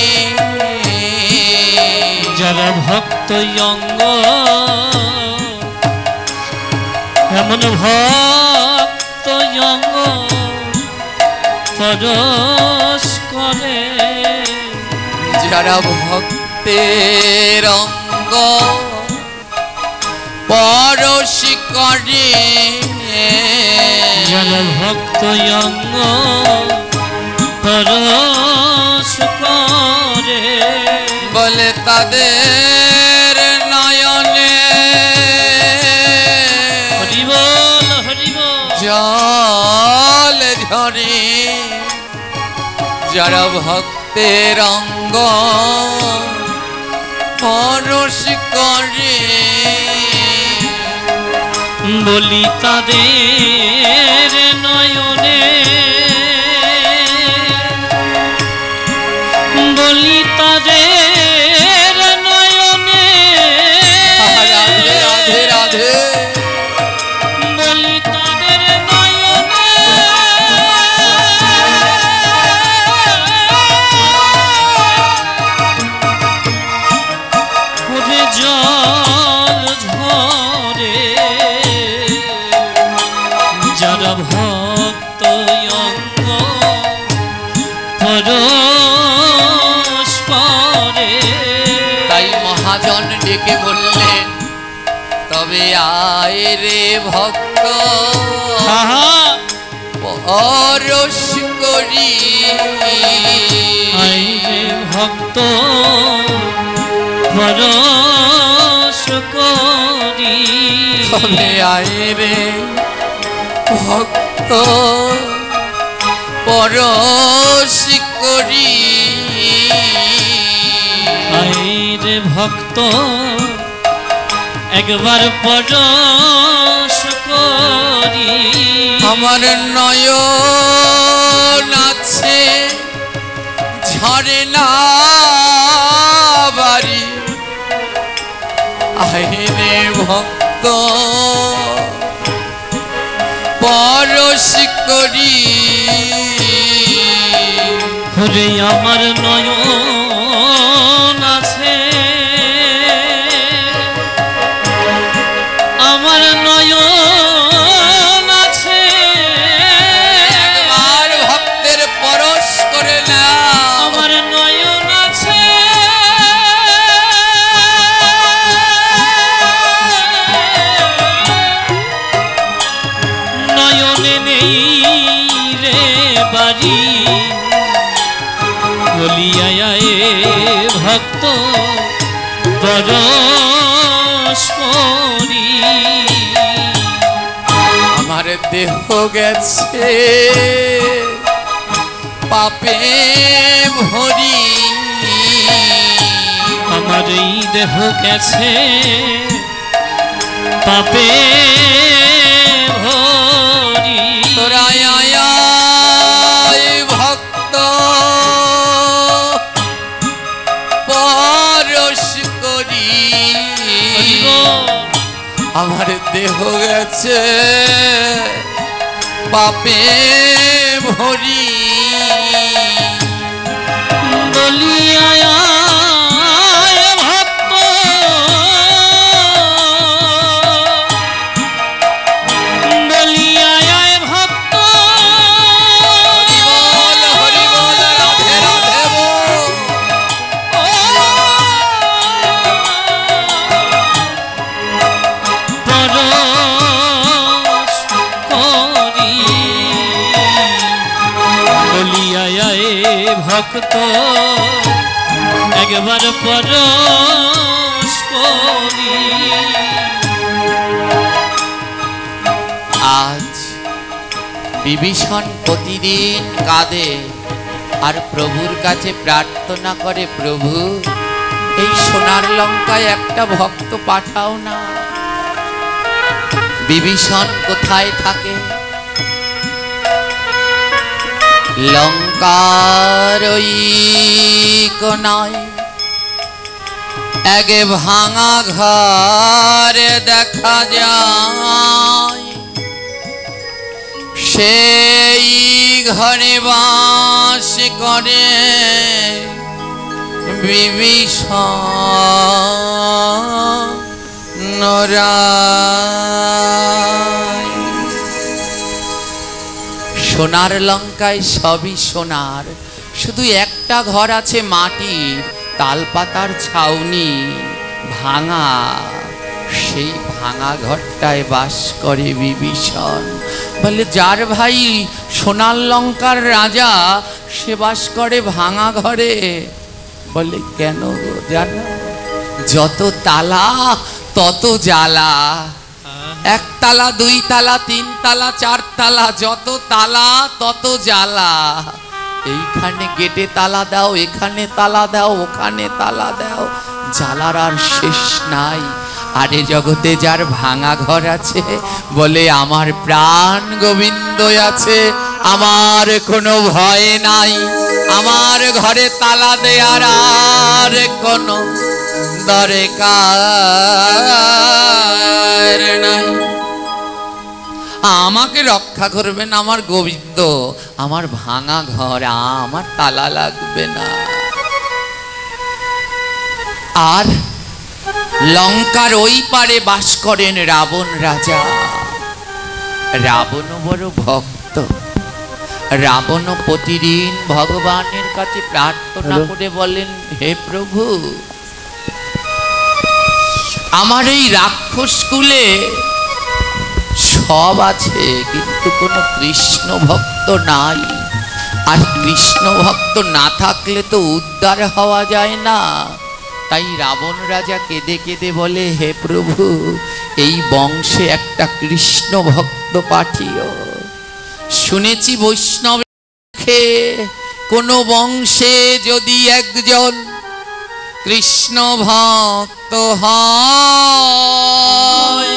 যারা ভক্ত অঙ্গ এমন ভক্ত অঙ্গ পরশ করে। যারা ভক্তের অঙ্গ পরশ করে, যারা ভক্ত অঙ্গ পরশ করে, বলে তাদের নয়নে হরিবল হরিবল জল ঝরে। যারা ভক্তের অঙ্গ পরশ করে, বলি তাদের নয়নে, বলি তাদের নয়নে, রাধে রাধে রাধে, বলি তাদের নয়নে ওরে জল ঝরে। যারা ভক্ত অঙ্গ পরশ করে। তাই মহাজন ডেকে বললেন তবে আয় রে ভক্ত পরশ করি। আয় রে ভক্ত পরশ করি। তবে আয় রে ভক্ত পরশ করি। আয় রে ভক্ত একবার পরশ করি। আমার নয়ন আছে ঝরে না বাড়ি। আয় রে ভক্ত পরশ করি। ওরে আমার নয়ন আছে, আমার নয়ন আছে, একবার ভক্তের পরশ করে না। আমার নয়ন আছে, নয়নে নেই রে বাড়ি। বলিয়া ভক্ত পরশ করি। আমার দেহ গেছে পাপে ভরি। আমার এই দেহ গেছে পাপে ভরি। তোরা আয় ভক্ত পরশ করি। আমার দেহ গেছে পাপে ভরি। বলিয়া ভক্ত বলিয়া ভক্ত হরি বল রাধে রাধে বল। পরশ করি। বলিয়া ভক্ত একবার পরশ করি। আজ বিভীষণ প্রতিদিন কাঁদে আর প্রভুর কাছে প্রার্থনা করে, প্রভু এই সোনার লঙ্কায় একটা ভক্ত পাঠাও না। বিভীষণ কোথায় থাকে? লঙ্কার ওই কোনায় এক ভাঙা ঘর দেখা যায়, সেই ঘরে বাস করে বিভীষণ রায়। সোনার লঙ্কায় সবই সোনার, শুধু একটা ঘর আছে মাটির, তালপাতার ছাউনি ভাঙা। সেই ভাঙা ঘরটায় বাস করে বিভীষণ। বলে যার ভাই সোনার লঙ্কার রাজা, সে বাস করে ভাঙা ঘরে। বলে কেন গো জানো? যত তালা তত জ্বালা। এক তালা, দুই তালা, তিন তালা, চার তালা, যত তালা তত জ্বালা। এইখানে গেটে তালা দাও, এখানে তালা দাও, ওখানে তালা দাও, জ্বালার আর শেষ নাই। আরে জগতে যার ভাঙা ঘর আছে, বলে আমার প্রাণ গোবিন্দ আছে, আমার কোনো ভয় নাই, আমার ঘরে তালা দেয়ার আর কোনো দরকার নাই। আমাকে রক্ষা করবেন আমার গোবিন্দ, আমার ভাঙা ঘর, আমার তালা লাগবে না। আর লঙ্কার ওই পারে বাস করেন রাবণ রাজা। রাবণ বড় ভক্ত। রাবণ প্রতিদিন ভগবানের কাছে প্রার্থনা করে বলেন, হে প্রভু, আমার এই রাক্ষস কুলে সব আছে, কিন্তু কোনো কৃষ্ণ ভক্ত নাই। আর কৃষ্ণ ভক্ত না থাকলে তো উদ্ধার হওয়া যায় না। তাই রাবণ রাজা কেঁদে কেঁদে বলে, হে প্রভু, এই বংশে একটা কৃষ্ণ ভক্ত পাঠিও। শুনেছি বৈষ্ণবে কোন বংশে যদি একজন কৃষ্ণ ভক্ত হয়,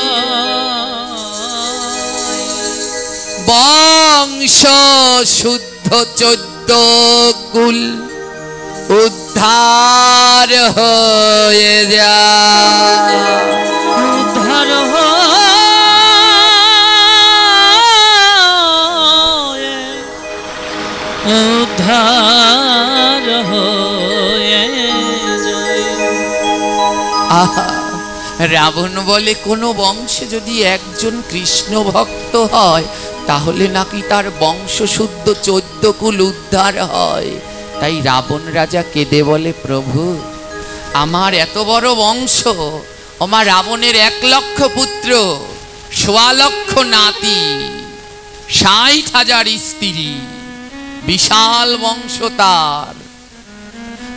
বংশ শুদ্ধ 14 কুল উদ্ধার হয়ে যায়। উদ্ধার হয়ে যায়। আহা, রাবণ বলে কোন বংশে যদি একজন কৃষ্ণ ভক্ত হয়, তাহলে নাকি তার বংশ শুদ্ধ 14 কুল উদ্ধার হয়। তাই রাবণ রাজা কেঁদে বলে, প্রভু, আমার এত বড় বংশ, আমার রাবণের 1 লক্ষ পুত্র, 1.25 লক্ষ নাতি, 60,000 স্ত্রী, বিশাল বংশ তার।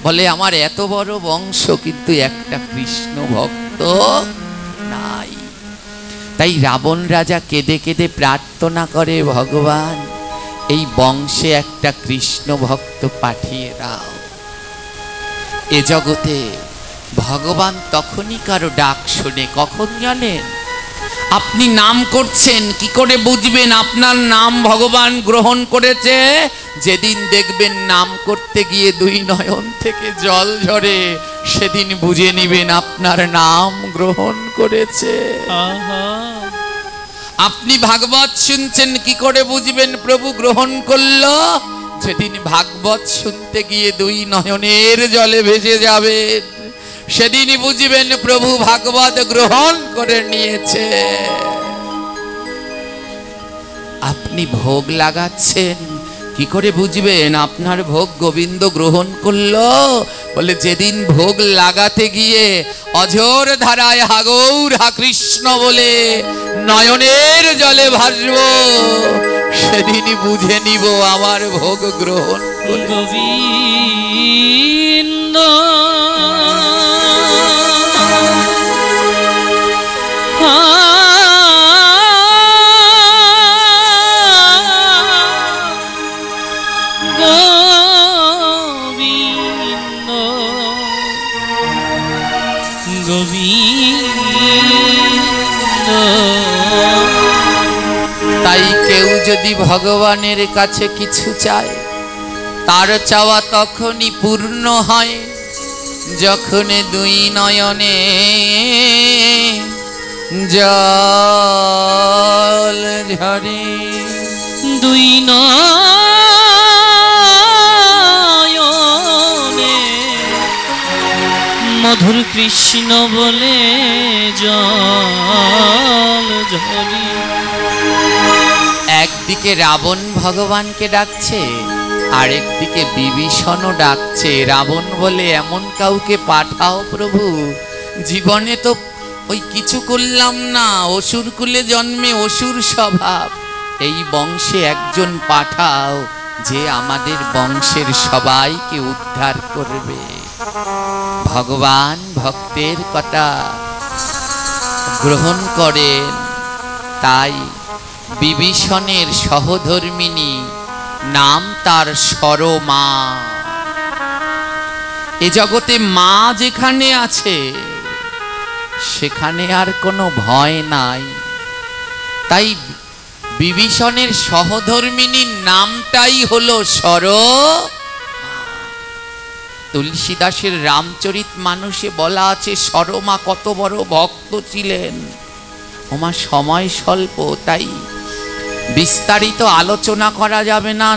বলে আমার এত বড় বংশ, কিন্তু একটা কৃষ্ণ ভক্ত নাই। তাই রাবণ রাজা কেঁদে কেঁদে প্রার্থনা করে, ভগবান, এই বংশে একটা কৃষ্ণ ভক্ত পাঠিয়ে দাও। এ জগতে ভগবান তখনই কারো ডাক শোনে, কখন জানেন? আপনি নাম করছেন, কি করে বুঝবেন আপনার নাম ভগবান গ্রহণ করেছে? যেদিন দেখবেন নাম করতে গিয়ে 2 নয়ন থেকে জল ঝরে, সেদিন বুঝে নিবেন আপনার নাম গ্রহণ করেছে। আপনি ভাগবত শুনছেন, কি করে বুঝবেন প্রভু গ্রহণ করলো? সেদিন ভাগবত শুনতে গিয়ে 2 নয়নের জলে ভেসে যাবেন, সেদিনই বুঝবেন প্রভু ভাগবত গ্রহণ করে নিয়েছে। আপনি ভোগ লাগাচ্ছেন, কি করে বুঝবেন আপনার ভোগ গোবিন্দ গ্রহণ করলো? বলে যেদিন ভোগ লাগাতে গিয়ে অঝোর ধারায় হা গৌর হা কৃষ্ণ বলে নয়নের জলে ভাসব, সেদিনই বুঝে নিব আমার ভোগ গ্রহণ করে। গোবিন্দ গোবিন্দ গোবিন্দ। তাই কেউ যদি ভগবানের কাছে কিছু চায়, তার চাওয়া তখনই পূর্ণ হয় যখন দুই নয়নে জল ঝরে। দুই নয়নে মধুর কৃষ্ণ বলে জল ঝরে। একদিকে রাবণ ভগবানকে ডাকছে, আরেকদিকে বিভীষণও ডাকছে। রাবণ বলে, এমন কাউকে পাঠাও প্রভু, জীবনে তো ওই কিছু করলাম না, অসুর কুলে জন্মে অসুর স্বভাব, এই বংশে একজন পাঠাও যে আমাদের বংশের সবাইকে উদ্ধার করবে। ভগবান ভক্তের কথা গ্রহণ করেন। তাই বিভীষণের সহধর্মিনী, নাম তার সরমা। এ জগতে মা যেখানে আছে সেখানে আর কোনো ভয় নাই। তাই বিভীষণের সহধর্মিনীর নামটাই হলো সরমা। তুলসীদাসের রামচরিত মানুষে বলা আছে সরমা কত বড় ভক্ত ছিলেন। ওমা সময় স্বল্প, তাই বিস্তারিত আলোচনা করা যাবে না।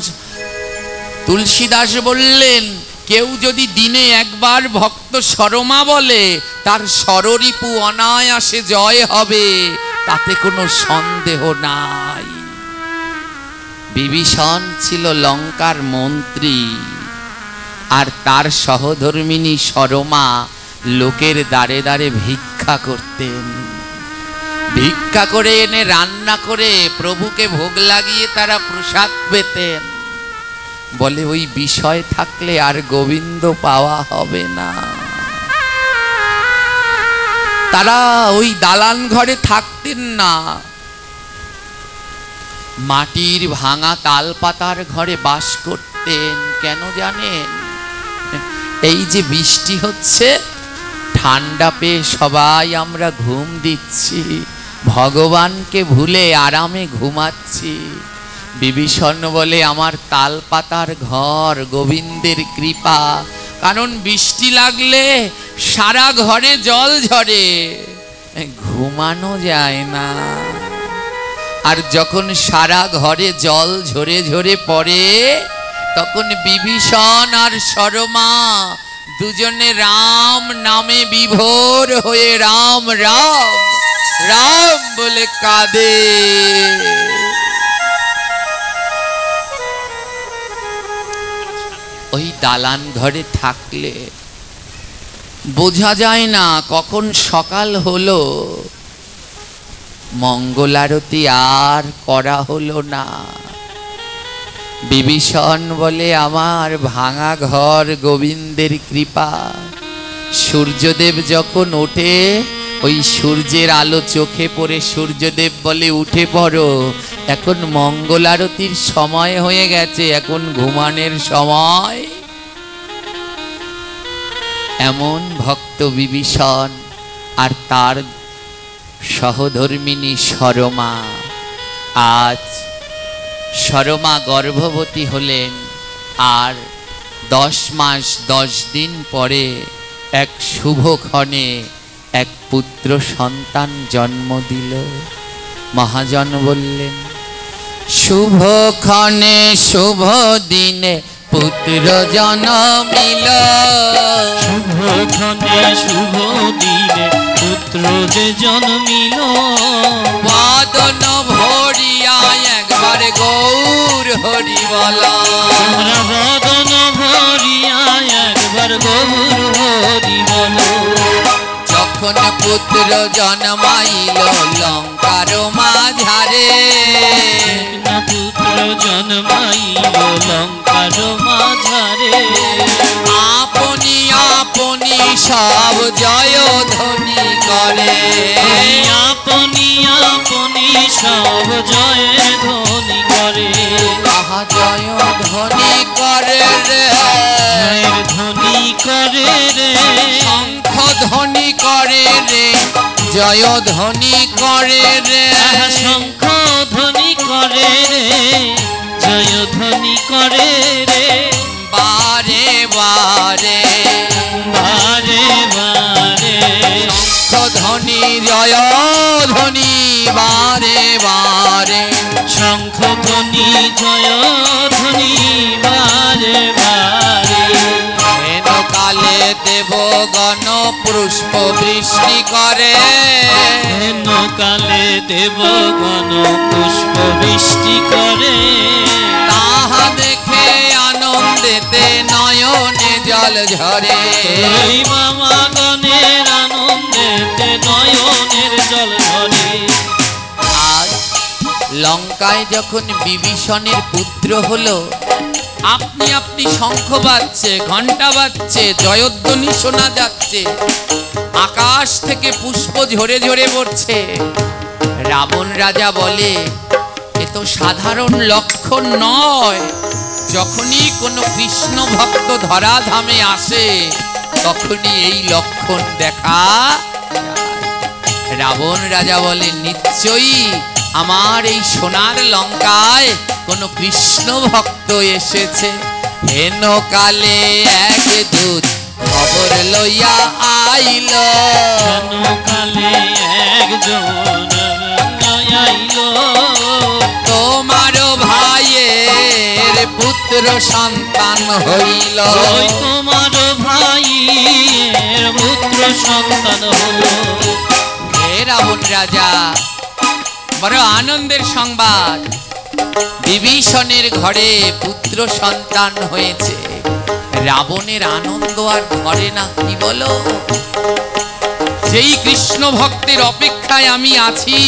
তুলসীদাস বললেন, কেউ যদি দিনে একবার ভক্ত সরমা বলে, তার ষড়রিপু অনায়াসে জয় হবে, তাতে কোনো সন্দেহ নাই। বিভীষণ ছিল লঙ্কার মন্ত্রী, আর তার সহধর্মিনী সরমা লোকের দ্বারে দ্বারে ভিক্ষা করতেন। ভিক্ষা করে এনে রান্না করে প্রভুকে ভোগ লাগিয়ে তারা প্রসাদ পেতেন। বলে ওই বিষয় থাকলে আর গোবিন্দ পাওয়া হবে না। তারা ওই দালান ঘরে থাকতেন না, মাটির ভাঙা তালপাতার ঘরে বাস করতেন। কেন জানেন? এই যে বৃষ্টি হচ্ছে, ঠান্ডা পেয়ে সবাই আমরা ঘুম দিচ্ছি, ভগবানকে ভুলে আরামে ঘুমাচ্ছি। বিভীষণ বলে, আমার তালপাতার ঘর গোবিন্দের কৃপা। কারণ বৃষ্টি লাগলে সারা ঘরে জল ঝরে, ঘুমানো যায় না। আর যখন সারা ঘরে জল ঝরে ঝরে পড়ে, তখন বিভীষণ আর সরমা দুজনে রাম নামে বিভোর হয়ে রাম রাম রাম বলে কাঁদে। ওই দালান ঘরে থাকলে বোঝা যায় না কখন সকাল হলো, মঙ্গলারতি আর করা হলো না। বিভীষণ বলে, আমার ভাঙা ঘর গোবিন্দের কৃপা। সূর্যদেব যখন ওঠে, ওই সূর্যের আলো চোখে পড়ে সূর্যদেব বলে, উঠে পড়ো, এখন মঙ্গলারতির সময় হয়ে গেছে, এখন ঘুমানোর সময়। এমন ভক্ত বিভীষণ আর তার সহধর্মিনী সরমা। আজ সরমা গর্ভবতী হলেন, আর 10 মাস 10 দিন পরে এক শুভক্ষণে এক পুত্র সন্তান জন্ম দিল। মহাজন বললেন, শুভক্ষণে শুভ দিনে পুত্র জন্মিল। শুভক্ষণে শুভ দিনে পুত্র যে জন্মিল। বাদন ভরিয়া একবার গৌর হরি বলা। বদন ভরিয়া একবার গৌর হরি বল। যখন পুত্র জন্মাইল লঙ্কার মাঝারে, পুত্র জন্মাইল লঙ্কার মাঝারে। আপনি আপনি সব জয় ধ্বনি করে। আপনি আপনি সব জয় ধ্বনি করে। আহা জয় ধ্বনি করে রে, জয়ের ধ্বনি করে রে। শঙ্খ ধ্বনি করে রে, জয় ধ্বনি করে রে, শঙ্খ ধ্বনি করে রে, জয় ধ্বনি করে রে, বারে বারে বারে বারে শঙ্খ ধ্বনি জয় ধ্বনি বারে বারে, শঙ্খ ধ্বনি জয় ধ্বনি বারে বারে। হেন কালে দেবগণ পুষ্প বৃষ্টি করে, হেন কালে দেবগণ পুষ্প বৃষ্টি করে, তাহা দেখে আনন্দেতে নয়নে জল ঝরে। ওই মামা গণের আনন্দেতে নয়নের জল ঝরে। আজ লঙ্কায় যখন বিভীষণের পুত্র হলো, আপনি আপনি শঙ্খ বাজছে, ঘন্টা বাজছে, জয়ধ্বনি শোনা যাচ্ছে, আকাশ থেকে পুষ্প ঝরে ঝরে পড়ছে। রাবণ রাজা বলে, এ তো সাধারণ লক্ষণ নয়। যখনই কোনো কৃষ্ণ ভক্ত ধরাধামে আসে তখনই এই লক্ষণ দেখা যায়। রাবণ রাজা বলে, নিশ্চয়ই আমার এই সোনার লঙ্কায় কোনো কৃষ্ণ ভক্ত এসেছে। হেন কালে এক দূত খবর লইয়া আইল, হেন কালে একজন আইল, তোমার ভাইয়ের পুত্র সন্তান হইল। ওই তোমার ভাইয়ের পুত্র সন্তান হলো। হে রাবণ রাজা, বড় আনন্দের সংবাদ, বিভীষণের ঘরে পুত্র সন্তান হয়েছে। রাবণের আনন্দ আর ধরে না, কি বলো? যেই কৃষ্ণ ভক্তের অপেক্ষায় আমি আছি,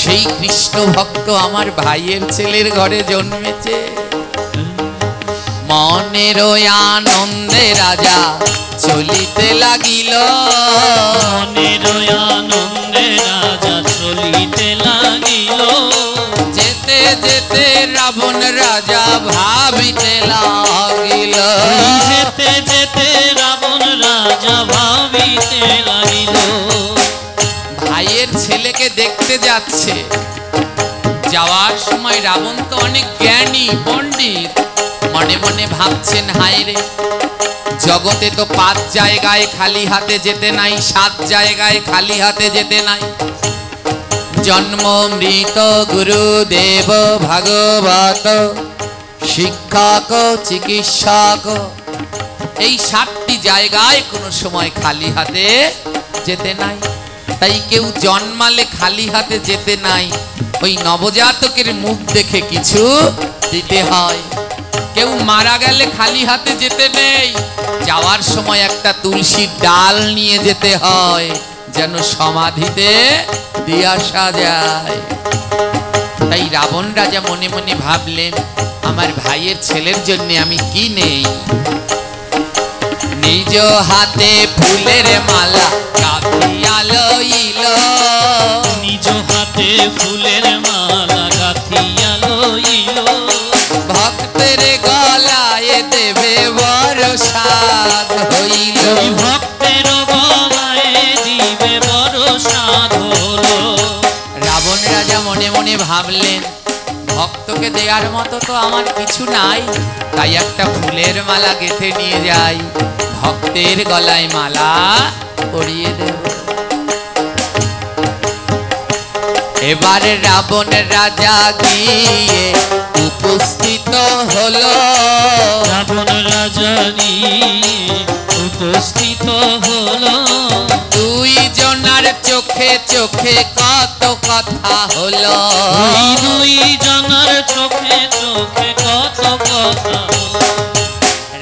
সেই কৃষ্ণ ভক্ত আমার ভাইয়ের ছেলের ঘরে জন্মেছে। মনের ওই আনন্দে রাজা চলিতে লাগিল, মনের আনন্দে রাজা চলিতে লাগিল। যেতে যেতে রাবণ রাজা ভাবিতে লাগিল, যেতে যেতে রাবণ রাজা ভাবিতে লাগিল। ভাইয়ের ছেলেকে দেখতে যাচ্ছে। যাওয়ার সময় রাবণ তো অনেক জ্ঞানী পণ্ডিত, মনে মনে ভাবছেন, হায় রে, জগতে তো 5 জায়গায় খালি হাতে যেতে নাই, 7 জায়গায় খালি হাতে যেতে নাই। জন্ম, মৃত, গুরুদেব, ভাগবত, শিক্ষক, চিকিৎসক, এই 7টি জায়গায় কোনো সময় খালি হাতে যেতে নাই। তাই কেউ জন্মালে খালি হাতে যেতে নাই, ওই নবজাতকের মুখ দেখে কিছু দিতে হয়। কেউ মারা গেলে খালি হাতে যেতে নেই, যাওয়ার সময় একটা তুলসীর ডাল নিয়ে যেতে হয়, যেন সমাধিতে দিয়ে আসা যায়। তাই রাবণ রাজা মনে মনে ভাবলেন, আমার ভাইয়ের ছেলের জন্য আমি কি নেই। নিজ হাতে ফুলের মালা গাঁথিয়া লইল, নিজ হাতে ফুলের মালা গাঁথিয়া লইল। ভক্তের গলায় দেবে বড় সাধ হইল, ভক্তের গলায় দিবে বড় সাধ হলো। রাবণ রাজা মনে মনে ভাবলেন, ভক্তকে দেওয়ার মতো তো আমার কিছু নাই, তাই একটা ফুলের মালা গেঁথে নিয়ে যাই, ভক্তের গলায় মালা পরিয়ে দেব। এবারে রাবণ রাজা গিয়ে উপস্থিত হলো, রাবণ রাজা উপস্থিত হলো। 2 জনার চোখে চোখে কত কথা হলো, 2 জনার চোখে চোখে কত কথা হলো।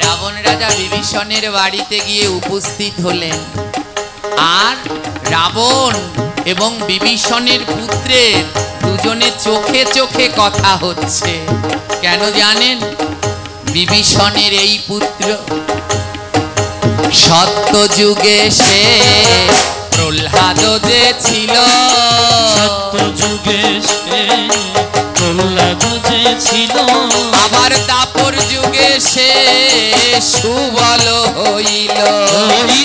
রাবণ রাজা বিভীষণের বাড়িতে গিয়ে উপস্থিত হলেন, আর রাবণ এবং বিভীষণের পুত্রের দুজনে চোখে চোখে কথা হচ্ছে। কেন জানেন? বিভীষণের এই পুত্র সত্য যুগে সে প্রহ্লাদ যে ছিল, সত্য যুগে সে প্রহ্লাদ যে ছিল। আবার দাপর যুগে সে সুবল হইল, ওই